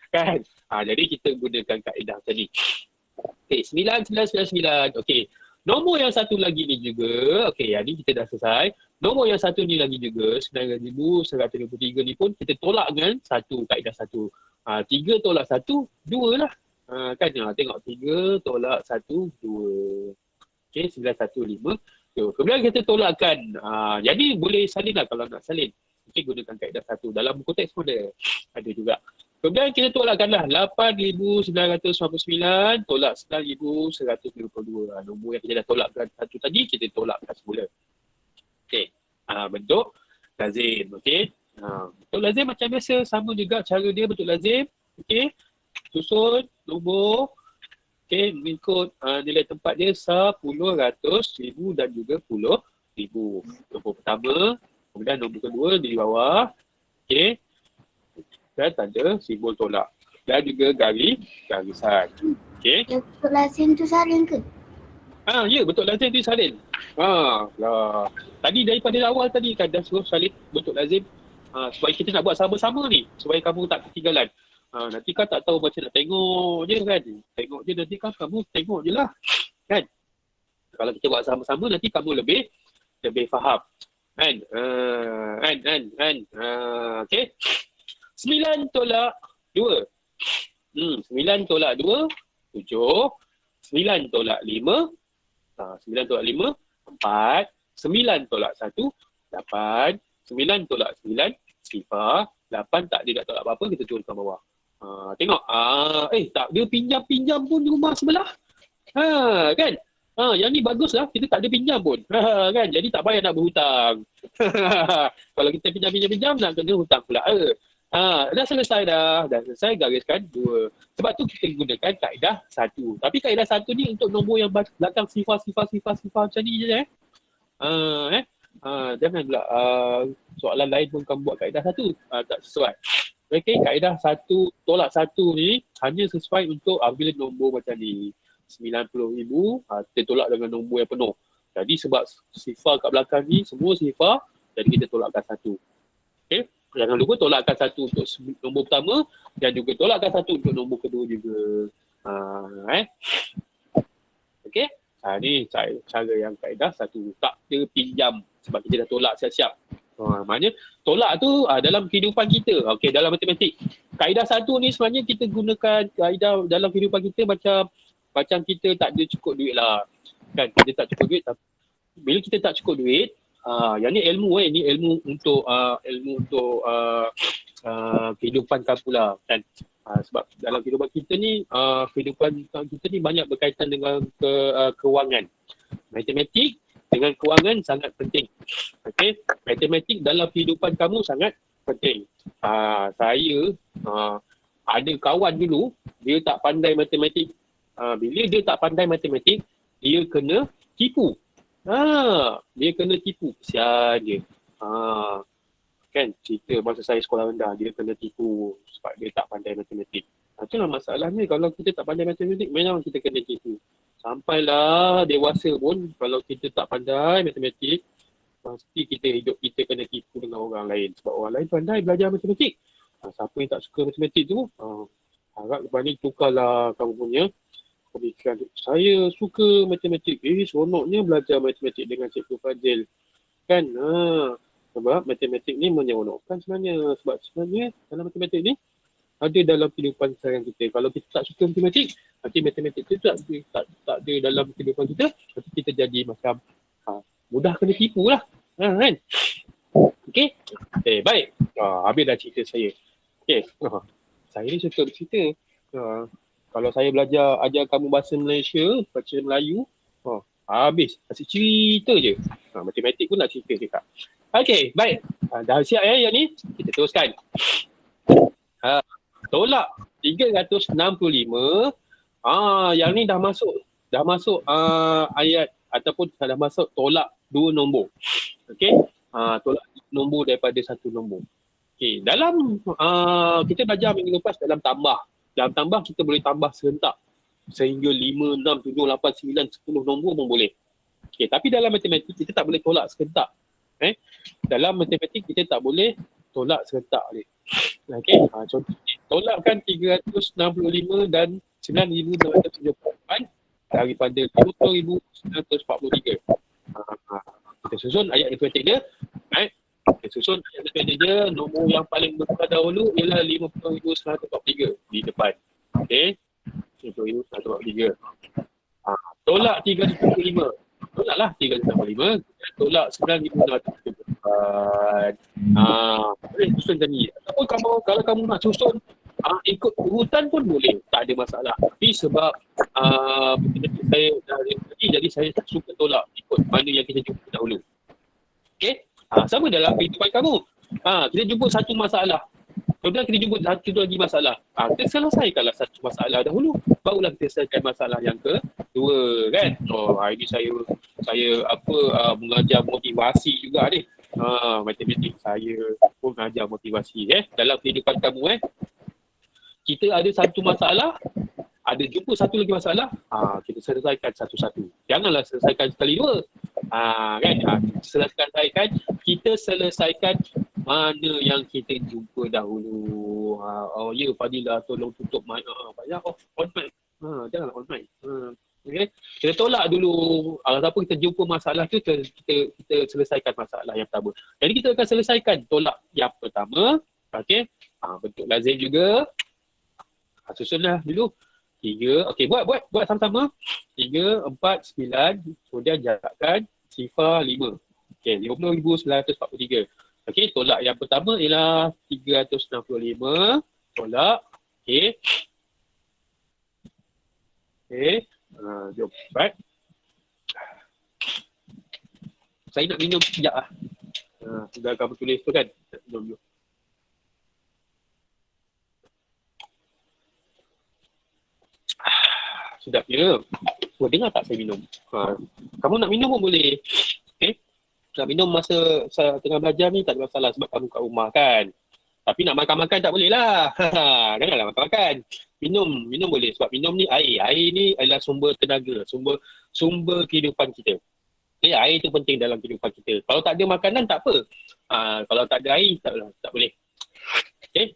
Kan? Jadi kita gunakan kaedah macam ni. Okay, 9, 9, 9, 9. Okay. Nombor yang satu lagi ni juga, okay, yang ni kita dah selesai. Nombor yang satu ni lagi juga, 9,123 ni pun kita tolak dengan satu, kaedah 1. 3 tolak 1, 2 lah. Kan? Tengok 3 tolak 1, 2. Okay, 915. Kemudian kita tolakkan. Jadi boleh salin lah kalau nak salin. Okay, gunakan kaedah 1. Dalam buku teks pun ada juga. Kemudian kita tolakkanlah 8,999 tolak 9,122. Nombor yang kita dah tolakkan satu tadi, kita tolakkan semula. Okay. Bentuk lazim. Okay. Bentuk lazim macam biasa. Sama juga cara dia bentuk lazim. Okay. Susun nombor. Okay. Mengikut nilai tempat dia 10, 100, 1000 dan juga 10,000. Nombor pertama. Kemudian nombor kedua di bawah. Okay. Dan tanda simbol tolak. Dan juga garisan. Okay. Yang betul lazim tu salin ke? Ya, betul lazim tu salin. Lah. Tadi daripada awal tadi kan dah suruh salin betul lazim. Supaya kita nak buat sama-sama ni. Supaya kamu tak ketinggalan. Nanti kan tak tahu macam nak tengok je kan. Tengok je nanti kan kamu tengok je lah. Kan? Kalau kita buat sama-sama nanti kamu lebih faham. Kan? Okay. 9 tolak 2. 9 tolak 2, 7. 9 tolak 5. 9 tolak 5, 4. 9 tolak 1, 8. 9 tolak 9, sifar. 8 tak ada nak tolak apa-apa, kita turunkan bawah. Tengok. Tak ada pinjam-pinjam pun di rumah sebelah. Kan? Yang ni bagus lah. Kita tak ada pinjam pun. Kan? Jadi tak payah nak berhutang. Kalau kita pinjam, nak kena hutang pula. Dah selesai dah. Dah selesai, gariskan 2. Sebab tu kita gunakan kaedah 1. Tapi kaedah 1 ni untuk nombor yang belakang sifar macam ni je. Jangan pula soalan lain pun kamu buat kaedah satu. Tak sesuai. Okay, kaedah satu, tolak satu ni hanya sesuai untuk ambil nombor macam ni. 90,000, kita tolak dengan nombor yang penuh. Jadi sebab sifar kat belakang ni, semua sifar, jadi kita tolakkan satu. Okay, jangan lupa tolakkan satu untuk nombor pertama dan juga tolakkan satu untuk nombor kedua juga. Okay, ni cara yang kaedah satu. Tak terpinjam sebab kita dah tolak siap-siap. Maknanya tolak tu dalam kehidupan kita. Okay, dalam matematik. Kaedah satu ni sebenarnya kita gunakan kaedah dalam kehidupan kita macam kita tak ada cukup duit lah. Kan, kita tak cukup duit. Tapi bila kita tak cukup duit, yang ni ilmu ni ilmu untuk kehidupan kamu lah. Kan? Sebab dalam kehidupan kita ni, banyak berkaitan dengan kewangan. Matematik dengan kewangan sangat penting. Okay? Matematik dalam kehidupan kamu sangat penting. Saya ada kawan dulu, dia tak pandai matematik. Bila dia tak pandai matematik, dia kena tipu. Dia kena tipu. Kesian dia. Kan cerita masa saya sekolah rendah, dia kena tipu sebab dia tak pandai matematik. Itulah masalahnya, kalau kita tak pandai matematik, memang kita kena tipu. Sampailah dewasa pun, kalau kita tak pandai matematik, pasti hidup kita kena tipu dengan orang lain. Sebab orang lain pandai belajar matematik. Siapa yang tak suka matematik tu, harap lepas ni tukarlah kamu punya pemikiran tu. Saya suka matematik. Seronoknya belajar matematik dengan Cikgu Fadzil. Kan? Sebab matematik ni menyeronokkan sebenarnya. Sebab sebenarnya dalam matematik ni ada dalam kehidupan seharian kita. Kalau kita tak suka matematik, nanti matematik tu tak ada dalam kehidupan kita, nanti kita jadi macam mudah kena tipu lah. Kan? Okay? Baik. Habis dah cerita saya. Okay. Saya ni suka bercerita. Kalau saya ajar kamu bahasa Malaysia, baca Melayu, habis. Asyik cerita je. Matematik pun nak cerita cakap. Okay, baik. Dah siap yang ni? Kita teruskan. Tolak 365. Yang ni dah masuk ayat ataupun dah masuk tolak dua nombor. Okay. Tolak nombor daripada satu nombor. Okay. Dalam kita belajar minggu lepas dalam tambah. Dalam tambah kita boleh tambah serentak. Sehingga 5, 6, 7, 8, 9, 10 nombor pun boleh. Okay. Tapi dalam matematik kita tak boleh tolak serentak. Dalam matematik kita tak boleh tolak serentak ni. Okay. Contoh tolakkan 365 dan 9,974 daripada 50,943. Kita susun ayat matematik dia. Kita susun ayat matematik dia. Nombor yang paling besar dahulu ialah 50,143 di depan. Okay. 50,143. Tolak 365. Tolaklah 365. Tolak 9,974. Boleh susun macam ni. Ataupun kalau kamu nak susun ikut urutan pun boleh. Tak ada masalah. Tapi sebab saya dah tadi, jadi saya tak suka tolak ikut mana yang kita jumpa dahulu. Okay. Sama dalam kehidupan kamu. Kita jumpa satu masalah. Kemudian kita jumpa satu lagi masalah. Kita selesaikanlah satu masalah dahulu. Barulah kita selesaikan masalah yang kedua. Kan? Ini saya mengajar motivasi juga ni. Matematik saya pun mengajar motivasi. Dalam kehidupan kamu. Kita ada satu masalah. Ada jumpa satu lagi masalah. Kita selesaikan satu-satu. Janganlah selesaikan sekali dua. Kan? Kita selesaikan mana yang kita jumpa dahulu. Ya Fadilah, tolong tutup mic. Banyak on mic. Janganlah on mic. Okay. Kita tolak dulu. Apa kita jumpa masalah tu, kita selesaikan masalah yang pertama. Jadi kita akan selesaikan tolak yang pertama. Okay. Bentuk lazim juga. Susunlah dulu. 3. Okay, buat sama-sama. 3, 4, 9. Kemudian jarakkan sifar 5. Okay, 50,943. Okay, tolak yang pertama ialah 365. Tolak. Okay. Okay. Jom. Baik. Saya nak minum sekejap lah. Sudah kamu tulis tu kan? Minum dulu. Sedap ya. Dengar tak saya minum? Kamu nak minum pun boleh. Okay. Nak minum masa tengah belajar ni tak ada masalah sebab kamu kat rumah kan. Tapi nak makan-makan tak boleh lah. Janganlah makan-makan. Minum boleh sebab minum ni air. Air ni adalah sumber tenaga, sumber kehidupan kita. Okay, air tu penting dalam kehidupan kita. Kalau tak ada makanan tak apa. Kalau tak ada air tak boleh. Okay.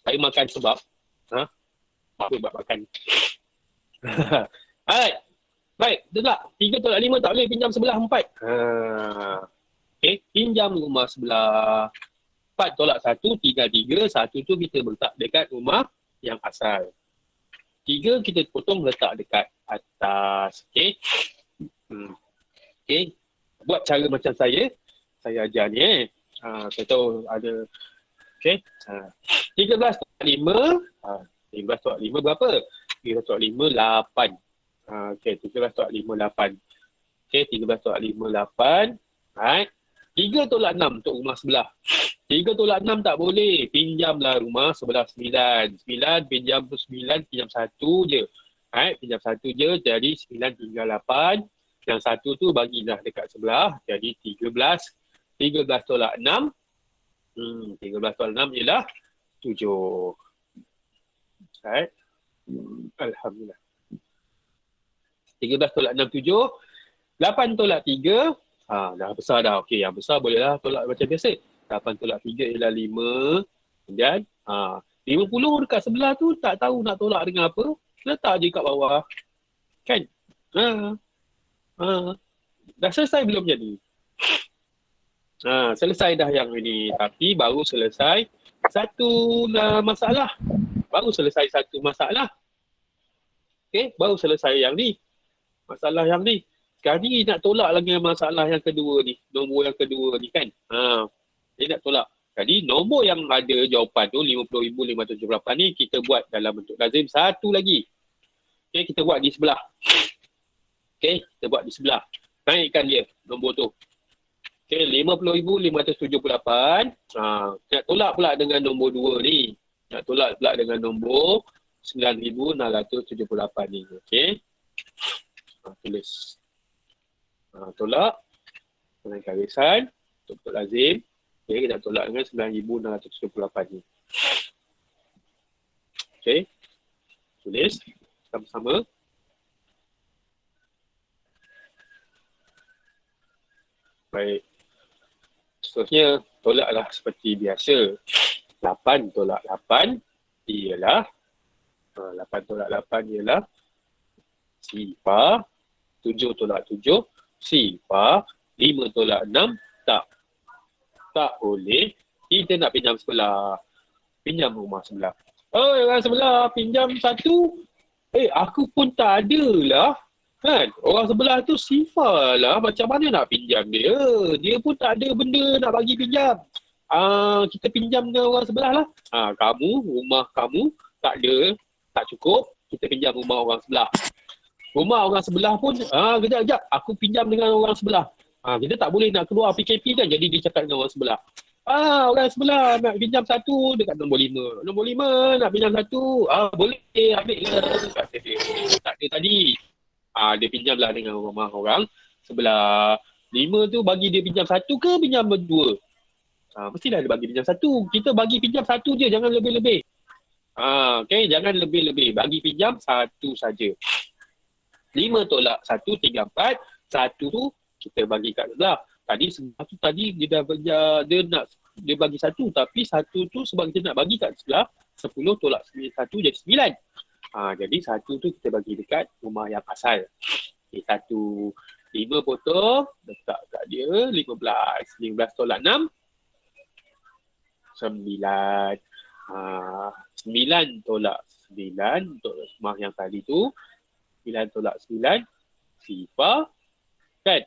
Saya makan sebab apa buat makan. Alright. Baik, betul tak? 3 tolak 5 tak boleh pinjam sebelah 4. Okay, pinjam rumah sebelah 4 tolak 1, tinggal 3. 1 tu kita letak dekat rumah yang asal. 3 kita potong letak dekat atas. Okay. Okay. Buat cara macam saya ajar ni saya tahu ada. Okay. 13 tolak 5. 13 tolak 5 berapa? 13 tolak 5, 8. Okay, 13 tolak 5, 8. Okay, 13 tolak 5, 8. Right. 3 tolak 6 untuk rumah sebelah. 3 tolak 6 tak boleh. Pinjamlah rumah sebelah 9. 9 pinjam 9, pinjam 1 je. Right, pinjam 1 je, jadi 9 tinggal 8. Yang 1 tu bagilah dekat sebelah, jadi 13. 13 tolak 6. 13 tolak 6 ialah 7. Right. Alhamdulillah. 13 tolak 6, 7. 8 tolak 3. Dah besar dah. Okey, yang besar bolehlah tolak macam biasa. 8 tolak 3 ialah 5. Kemudian 50 dekat sebelah tu tak tahu nak tolak dengan apa. Letak je kat bawah. Kan? Dah selesai belum jadi? Selesai dah yang ini. Tapi baru selesai satu masalah. Baru selesai satu masalah. Okey, baru selesai yang ni. Masalah yang ni. Sekarang ni nak tolak lagi masalah yang kedua ni. Nombor yang kedua ni kan. Dia nak tolak. Jadi nombor yang ada jawapan tu 50,578 ni kita buat dalam bentuk lazim satu lagi. Okay, kita buat di sebelah. Okay, kita buat di sebelah. Naikkan dia nombor tu. Okay, 50,578. Nak tolak pula dengan nombor 2 ni. Nak tolak pula dengan nombor 9,678 ni. Okay. Tulis. Tolak dengan garisan untuk lazim. Okay, kita tolak dengan 9,678 ni. Okay. Tulis sama-sama. Baik. Seterusnya, tolaklah seperti biasa. 8 tolak 8 ialah 8 tolak 8 ialah sifar. 7 tolak 7 sifar. 5 tolak 6 tak boleh. Kita nak pinjam sebelah. Pinjam rumah sebelah. Orang sebelah pinjam 1. Aku pun tak ada lah. Kan? Orang sebelah tu sifar lah. Macam mana nak pinjam dia? Dia pun tak ada benda nak bagi pinjam. Kita pinjam dengan orang sebelah lah. Rumah kamu tak ada, tak cukup. Kita pinjam rumah orang sebelah. Rumah orang sebelah pun, kejap. Aku pinjam dengan orang sebelah. Kita tak boleh nak keluar PKP kan. Jadi dia cakap dengan orang sebelah. Orang sebelah nak pinjam 1 dekat nombor 5. Nombor 5 nak pinjam 1. Boleh ambil ke? Kata dia. Tak ada tadi. Dia pinjamlah dengan rumah orang sebelah. 5 tu bagi dia pinjam 1 ke pinjam 2? Mestilah dia bagi pinjam 1. Kita bagi pinjam 1 je, jangan lebih-lebih. Okay, jangan lebih-lebih. Bagi pinjam 1 saja. 5 tolak 1, 3, 4. 1 tu kita bagi kat sebelah. Tadi sebelah tu tadi dia bagi 1, tapi 1 tu sebab kita nak bagi kat sebelah, 10 tolak 1 jadi 9. Jadi 1 tu kita bagi dekat rumah yang asal. Okay, 1, 5 potong, letak kat dia 15. 15 tolak 6, 9. 9 tolak 9 untuk rumah yang tadi tu. 9 tolak 9 sifar kan.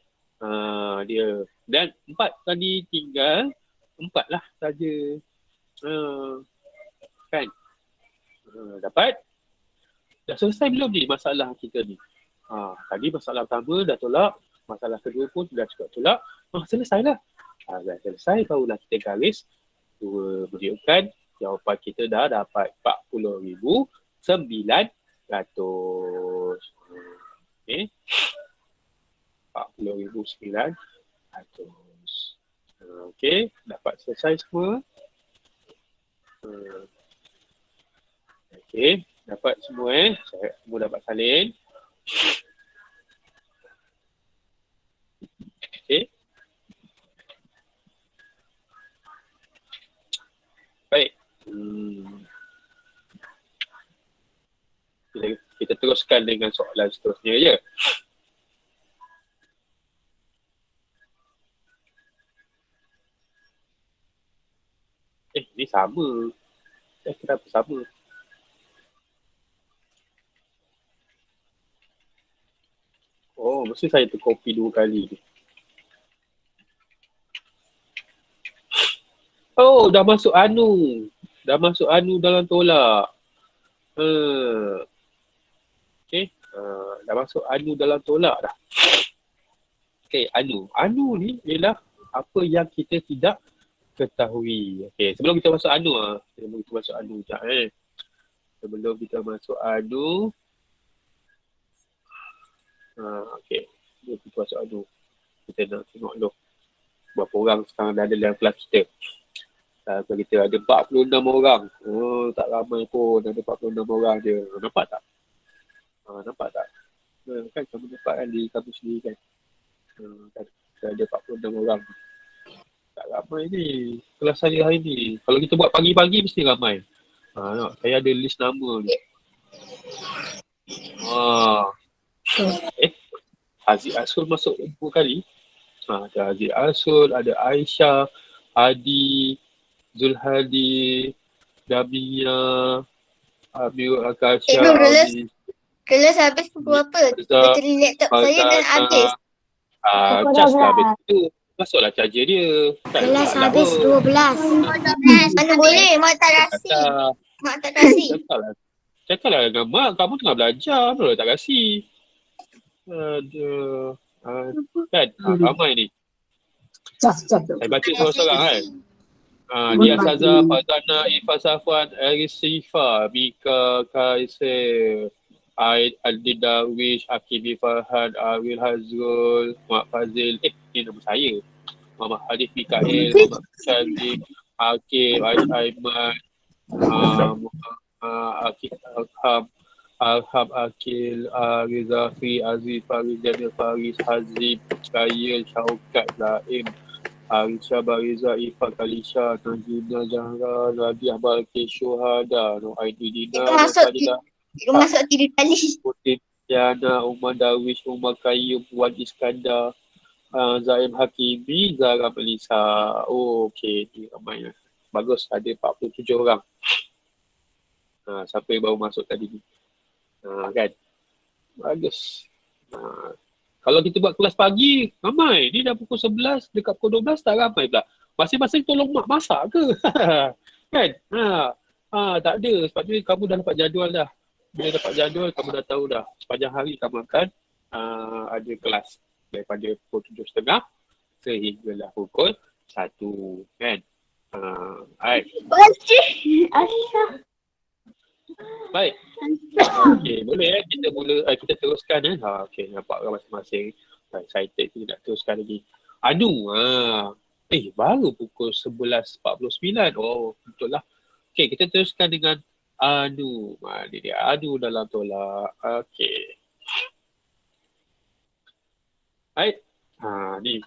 Dia dan 4 tadi tinggal 4 lah saja. Kan. Dapat. Dah selesai belum ni masalah kita ni? Tadi masalah pertama dah tolak, masalah kedua pun dah cukup tolak. Selesailah. Dah selesai barulah kita garis 2 menunjukkan jawapan kita dah dapat 40,900. Okay. 40,900. Okey, dapat selesai semua. Okey, dapat semua Saya semua dapat salin. Okey. Baik. Kita teruskan dengan soalan seterusnya je. Ni sama. Kenapa sama? Oh, mesti saya terkopi 2 kali ni. Oh, dah masuk anu. Dah masuk anu dalam tolak. Okay. Dah masuk anu dalam tolak dah. Okay, anu. Anu ni ialah apa yang kita tidak ketahui. Okay, sebelum kita masuk anu sebelum kita masuk anu sekejap Sebelum kita masuk anu. Okay. Sebelum kita masuk anu. Kita nak tengok dulu. Berapa orang sekarang dah ada dalam kelas kita. Kalau kita ada 46 orang. Oh, tak ramai pun. Ada 46 orang je. Nampak tak? Nampak tak? Kan kamu nampak kan di kamu sendiri kan? Kita ada 46 orang. Tak ramai ni. Kelas saya hari ni. Kalau kita buat pagi-pagi mesti ramai. Saya ada list nama ni. Aziz Asul masuk 2 kali. Ada Aziz Asul, ada Aisyah, Adi, Zulhadi, Damia, Amirul Akasha, Kelas habis pukul apa? Bateri laptop saya dah habis. Cas dah habis tu. Masuklah charger dia. Kelas habis 12. Mana boleh? Mak tak kasih. Mak tak kasih. Cakaplah dengan mak, kamu tengah belajar. Kenapa tak kasih? Aduh. Kan? Ramai ni. Saya baca seorang-seorang kan. Dia Saza, Fazana, Ifah Safwan, Aris Sifa, Mika, Kaisir, Aid Al-Didawish, Akibi Farhan, Awil Hazrul, Muhammad Fazil. Ni nama saya. Muhammad Hadif Mikael, Muhammad Syazim, Akib, Aiman, Akib Alham, Akil, Rizafi, Aziz, Faris, Daniel Faris, Hazim, Kayil, Syaukat, Zaim, Arisha, Bariza, Ifak, Alisha, Najina, Zahra, Rabiah, Balkis, Syuhada, Nur Aididina, Itu masuk 3 kali. Putin, Yana, Umar Darwish, Umar Kayyum, Wan Iskandar, Zaim Hakimi, Zara Melisa. Oh, okey. Ni ramai. Bagus. Ada 47 orang. Siapa yang baru masuk tadi ni? Kan? Bagus. Kalau kita buat kelas pagi, ramai. Ni dah pukul 11, dekat pukul 12 tak ramai pula. Masing-masing tolong mak masak ke? Kan? Tak ada. Sebab tu kamu dah dapat jadual dah. Bila dapat jadual, kamu dah tahu dah. Sepanjang hari kamu akan ada kelas. Daripada pukul 7.30 sehinggalah pukul 1. Kan? Baik. Okey, boleh kita teruskan okey, nampak kan masing-masing excited kita nak teruskan lagi. Baru pukul 11.49. Oh, betul lah. Okey, kita teruskan dengan Ni dia adu dalam tolak. Okey. Baik. Ni.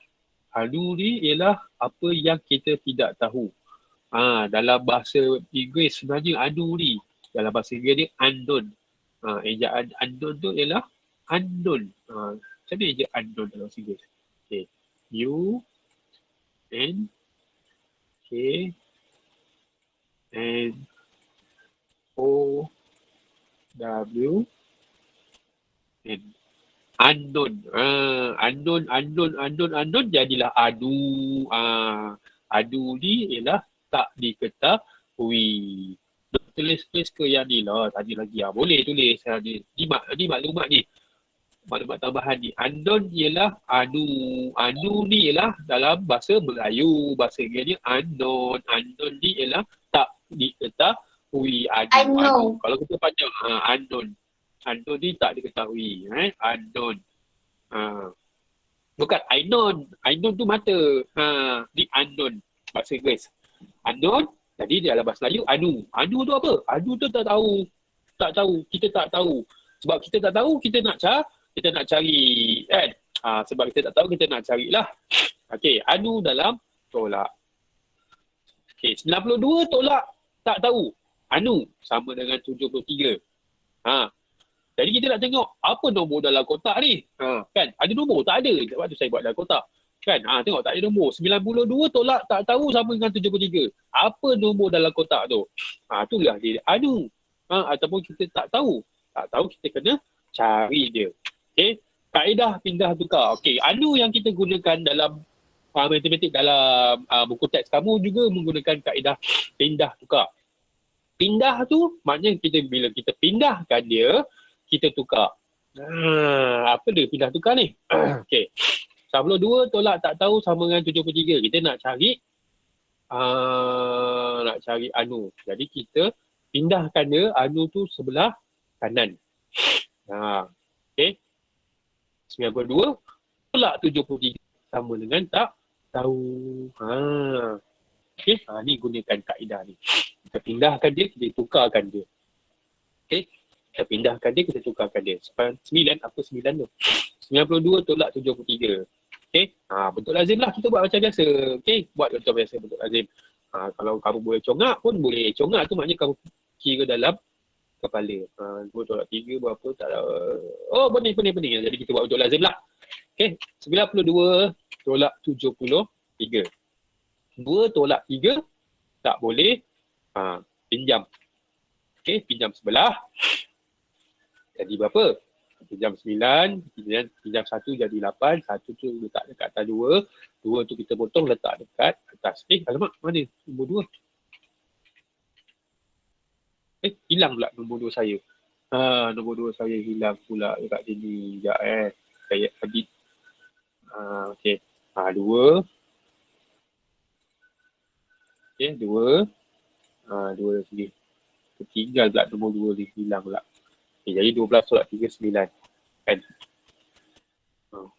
Adu ni ialah apa yang kita tidak tahu. Dalam bahasa Inggeris sebenarnya adu ni. Dalam bahasa Inggeris ni unknown. Ejaan unknown tu ialah unknown. Macam mana ejaan unknown dalam bahasa Inggeris? Okay. U-N-K-N-O-W-N. Unknown. Unknown jadilah adu. Adu ni ialah tak diketahui. Tulis ke yang ni lah tadi lagi. Boleh tulis. Ni maklumat ni. Maklumat tambahan ni. Unknown ialah adu. Adu ni ialah dalam bahasa Melayu. Bahasa Inggeris unknown. Unknown ni ialah tak diketahui. Adu. Kalau kita panjang unknown. Unknown ni tak diketahui. Unknown. Bukan Ainon. Ainon tu mata. Ni unknown. Bahasa Inggeris. Unknown. Jadi dalam bahasa Melayu, anu. Anu tu apa? Anu tu tak tahu. Tak tahu. Kita tak tahu. Sebab kita tak tahu, kita nak cari. Kan? Sebab kita tak tahu, kita nak carilah. Okey, anu dalam tolak. Okey, 92 tolak tak tahu. Anu sama dengan 73. Jadi kita nak tengok apa nombor dalam kotak ni. Kan? Ada nombor? Tak ada. Sebab tu saya buat dalam kotak. Kan? Tengok tak ada nombor. 92 tolak tak tahu sama dengan 73. Apa nombor dalam kotak tu? Itulah dia. Anu. Ataupun kita tak tahu. Tak tahu, kita kena cari dia. Okey. Kaedah pindah tukar. Okey. Anu yang kita gunakan dalam matematik dalam buku teks kamu juga menggunakan kaedah pindah tukar. Pindah tu maknanya bila kita pindahkan dia, kita tukar. Apa dia pindah tukar ni? Okey. 92 tolak tak tahu sama dengan 73. Kita nak cari anu. Jadi kita pindahkan dia, anu tu sebelah kanan. Okey. 92 tolak 73 sama dengan tak tahu. Okey. Ni gunakan kaedah ni. Kita pindahkan dia, kita tukarkan dia. Okey. Kita pindahkan dia, kita tukarkan dia. 9, apa 9 tu? 92 tolak 73. Okey. Bentuk lazim lah, kita buat macam biasa. Okey. Buat bentuk biasa, bentuk lazim. Kalau kamu boleh congak pun boleh. Congak tu maknanya kamu kira dalam kepala. 2 tolak 3 berapa tak tahu. Oh, pening. Jadi kita buat bentuk lazim lah. Okey. 92 tolak 73. 2 tolak 3 tak boleh. Pinjam. Okey, pinjam sebelah. Jadi berapa? Pinjam 9, pinjam 1 jadi 8, 1 tu letak dekat atas 2, 2 tu kita potong letak dekat atas. Alamak, mana nombor 2? Hilang pula nombor 2 saya. Nombor 2 saya hilang pula dekat sini. Sekejap saya edit. Okey. 2. Okey, 2. 2 sini. Ketinggal pula nombor 2 ni, hilang pula. Okay, jadi 12 tolak 3, 9. Kan?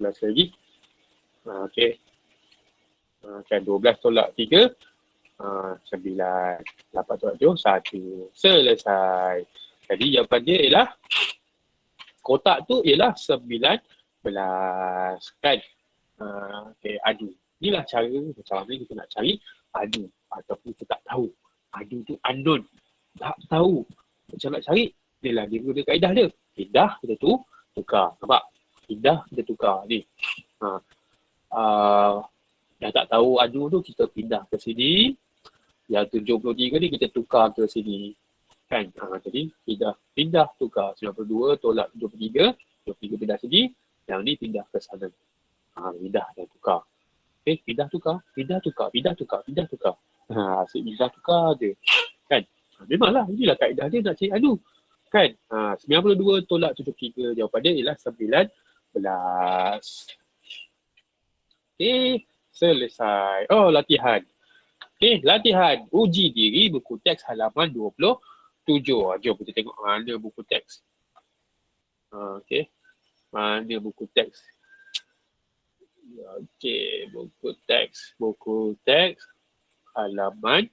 12 lagi. Okey. Kan 12 tolak 3, 9. 8 tolak 7, 1. Selesai. Jadi jawapan dia ialah, kotak tu ialah 19. Kan? Okey, adu. Inilah cara macam mana kita nak cari adu. Ataupun kita tak tahu. Adu tu unknown. Tak tahu. Macam nak cari, dia guna kaedah dia. Pindah, kita tukar. Nampak? Pindah, kita tukar. Ni. Dah tak tahu adu tu, kita pindah ke sini. Yang 73 ni, kita tukar ke sini. Kan? Jadi, pindah, tukar. 92 tolak 73. 73 pindah sini. Yang ni pindah ke sana. Pindah dan tukar. Okay, pindah, tukar. Asyik pindah, tukar je. Kan? Memanglah, inilah kaedah dia nak cari adu. Kan? 92 tolak 73. Jawapan dia ialah 19. Okay, selesai. Oh, latihan. Okay, latihan. Uji diri buku teks halaman 27. Jom kita tengok mana buku teks. Okay. Mana buku teks? Okay, buku teks. Halaman.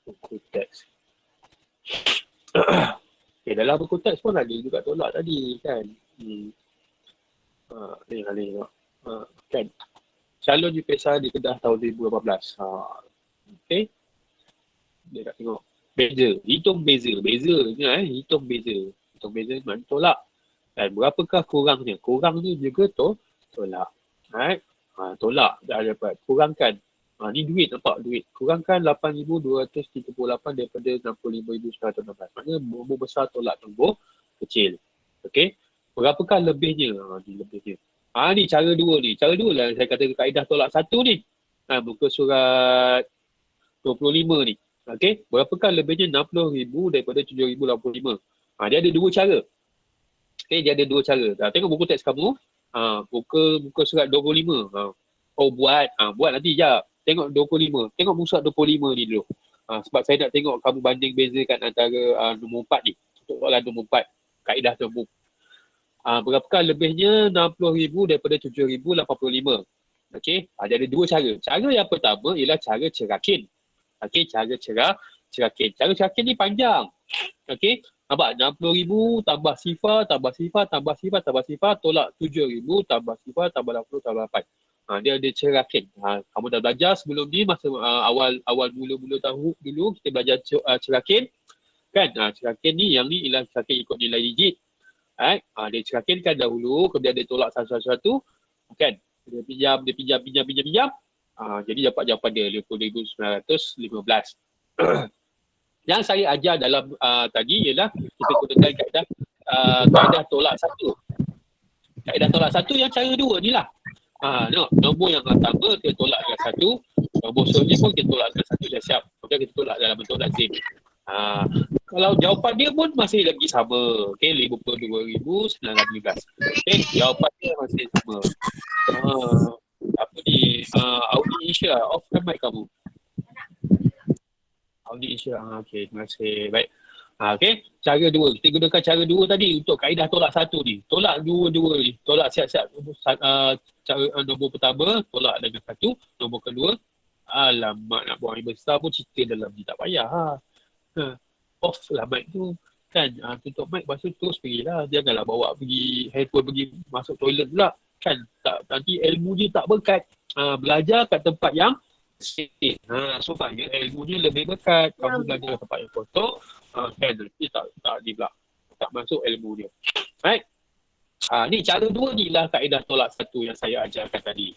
Buku teks. Okay, dalam buku teks pun ada juga tolak tadi kan. Ni tengok. Kan. Calon UPSR di Kedah tahun 2018. Okay. Dia nak tengok. Beza. Hitung beza. Hitung beza mana tolak. Dan berapakah kurangnya? Kurangnya juga tolak. Right. Tolak. Dah dapat. Kurangkan. Ni duit, nampak duit. Kurangkan 8,238 daripada 65,116. Maknanya nombor besar tolak nombor kecil. Okey. Berapakah lebihnya? Ni lebihnya. Ni cara dua ni. Cara dua lah saya kata kaedah tolak satu ni. Muka surat 25 ni. Okey. Berapakah lebihnya 60,000 daripada 7,085? Dia ada dua cara. Okay, dia ada dua cara. Tengok buku teks kamu. Buka surat 25. Oh, buat nanti jap. Tengok 25. Tengok buku surat 25 ni dulu. Sebab saya nak tengok kamu banding bezakan antara nombor 4 ni. Untuk soalan nombor 4. Kaedah nombor. Berapakah lebihnya 60,000 daripada 7,085? Okey, ada dua cara. Cara yang pertama ialah cara cerakin. Okey, cara cerakin. Cara cerakin ni panjang. Okey, nampak 60,000 tambah sifar, tambah sifar, tolak 7,000 tambah sifar, tambah 80, tambah 8. Dia ada cerakin. Kamu dah belajar sebelum ni masa awal mula-mula tahu dulu kita belajar cerakin. Kan? Cerakin ni, yang ni ialah cerakin ikut nilai digit. Dia cerakinkan dahulu, kemudian dia tolak satu-satu. Kan? Dia pinjam. Jadi dapat jawapan dia 50,915. Yang saya ajar dalam tadi ialah kita gunakan kaedah tolak satu. Kaedah tolak satu yang cara dua ni lah. Nombor yang pertama kita tolak dengan satu. Nombor seterusnya pun kita tolak dengan satu. Dah siap. Kemudian kita tolak dalam bentuk lazim. Kalau jawapan dia pun masih lagi sama. Okay, 52,915. Okay, jawapan dia masih sama. Apa ni? Audi Isya, off kan mic kamu. Audi Isya, okay, terima kasih. Baik. Okay, cara dua. Kita gunakan cara dua tadi untuk kaedah tolak satu ni. Tolak dua-dua ni. Tolak siap-siap. Cara nombor pertama, tolak dengan satu. Nombor kedua, alamak nak buang air besar pun cerita dalam ni. Tak payah. Off lah mic tu. Kan, tutup mic, lepas tu terus pergilah. Janganlah bawa pergi handphone pergi masuk toilet pula. Kan, nanti ilmu je tak berkat. Belajar kat tempat yang safe. Supaya ilmunya lebih berkat. Kamu belajar kat tempat yang kotor. Kan, nanti tak ni pula. Tak masuk ilmu dia. Right? Ni cara dua ni lah kaedah tolak satu yang saya ajarkan tadi.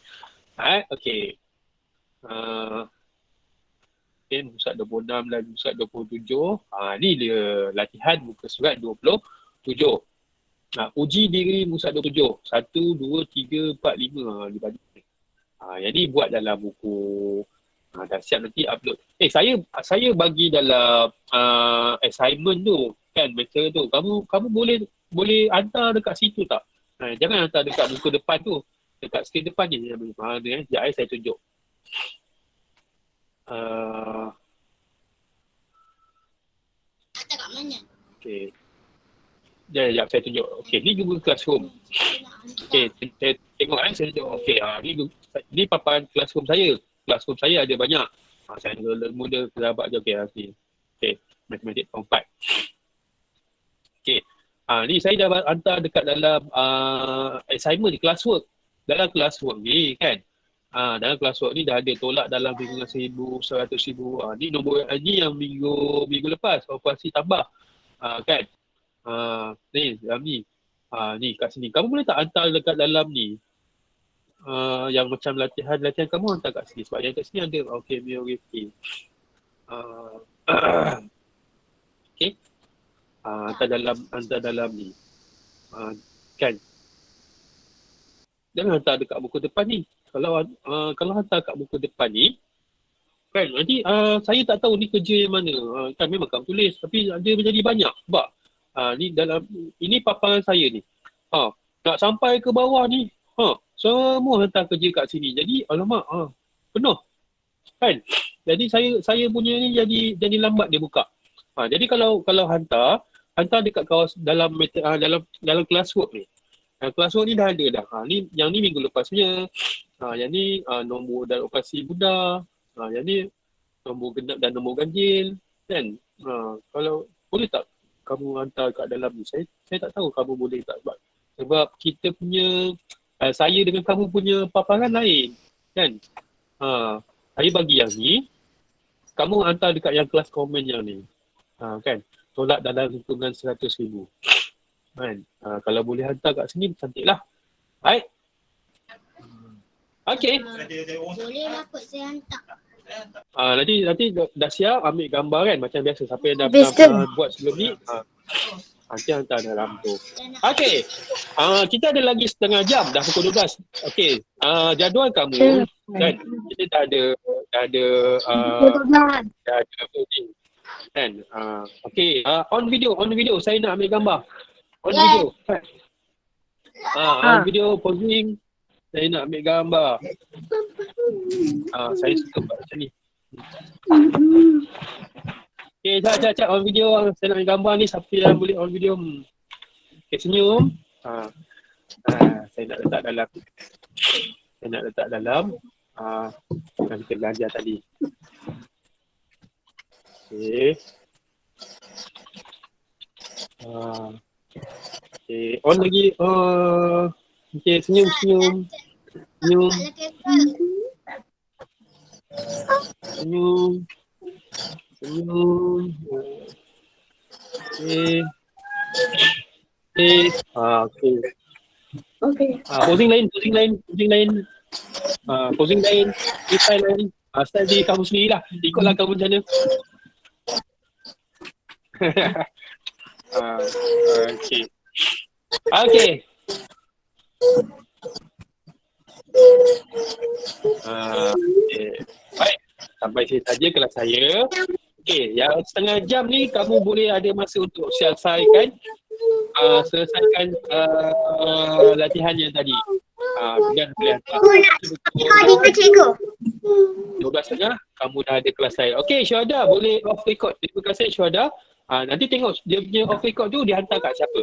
Okay. Muka surat 26 dan muka surat 27. Ni dia latihan muka surat 27. Uji diri muka surat 27. 1, 2, 3, 4, 5. Dibagi. Yang ni buat dalam buku. Dah siap nanti upload. Saya bagi dalam assignment tu. Kan, material tu. Kamu boleh hantar dekat situ tak? Jangan hantar dekat muka depan tu. Dekat skrin depan je. Sekejap saya tunjuk. Kat mana? Okay. Sekejap saya tunjuk. Okay, ni Google Classroom. Okay, saya tengok saya tunjuk. Okay, ni paparan Classroom saya. Classroom saya ada banyak. Saya muda kerabat je. Okay, matematik form 4. Okay, ni saya dah hantar dekat dalam assignment ni, classwork. Dalam classwork ni kan, dalam classwork ni dah ada tolak dalam bilangan 1,000, 100,000. Ni nombor ni yang minggu lepas, operasi tambah. Kan? Ni, dalam ni. Ni kat sini. Kamu boleh tak hantar dekat dalam ni? Yang macam latihan kamu hantar kat sini. Sebab yang kat sini ada. Okay, priority. Okay. Hantar dalam ni. Kan? Jangan hantar dekat buku depan ni. Kalau hantar kat buku depan ni, kan, nanti saya tak tahu ni kerja yang mana. Kan memang kamu tulis, tapi dia menjadi banyak. Sebab ni ini paparan saya ni. Nak sampai ke bawah ni, semua hantar kerja kat sini. Jadi, alamak, penuh. Kan? Jadi saya punya ni jadi lambat dia buka. Jadi kalau hantar dekat dalam classwork ni. Classwork ni dah ada dah. Yang ni minggu lepas punya. Yang ni nombor dan operasi mudah. Yang ni nombor genap dan nombor ganjil. Kan? Kalau boleh tak kamu hantar kat dalam ni? Saya tak tahu kamu boleh tak. Sebab kita punya, saya dengan kamu punya paparan lain. Kan? Saya bagi yang ni. Kamu hantar dekat yang kelas komen yang ni. Kan? Tolak dalam hitungan 100,000. Kan? Kalau boleh hantar kat sini, cantiklah. Baik. Okay. Boleh lah kot saya hantar. Nanti dah siap ambil gambar kan macam biasa. Siapa yang dah buat sebelum ni, nanti hantar dalam tu. Okay. Kita ada lagi setengah jam. Dah pukul 12. Okay. Jadual kamu kan, kita dah ada voting. Kan? Okay. On video. Saya nak ambil gambar. On video. On video posing. Saya nak ambil gambar. Saya suka buat macam ni. Okay, jap. On video. Saya nak ambil gambar ni. Siapa yang boleh on video? Okay, senyum. Saya nak letak dalam. Yang kita belajar tadi. Okay. Okay, on lagi. Okay, senyum. Okay. Posing lain. Posing lain. Style lain. Style diri kamu sendiri lah. Ikutlah kamu macam mana. Okay. Baik. Sampai sini saja kelas saya. Okay, yang setengah jam ni kamu boleh ada masa untuk selesaikan latihan yang tadi. Dan boleh hantar. Recording ke cikgu? 12.30 kamu dah ada kelas saya. Okay, Syuhada boleh off record. Terima kasih Syuhada. Nanti tengok dia punya off record tu dia hantar kat siapa.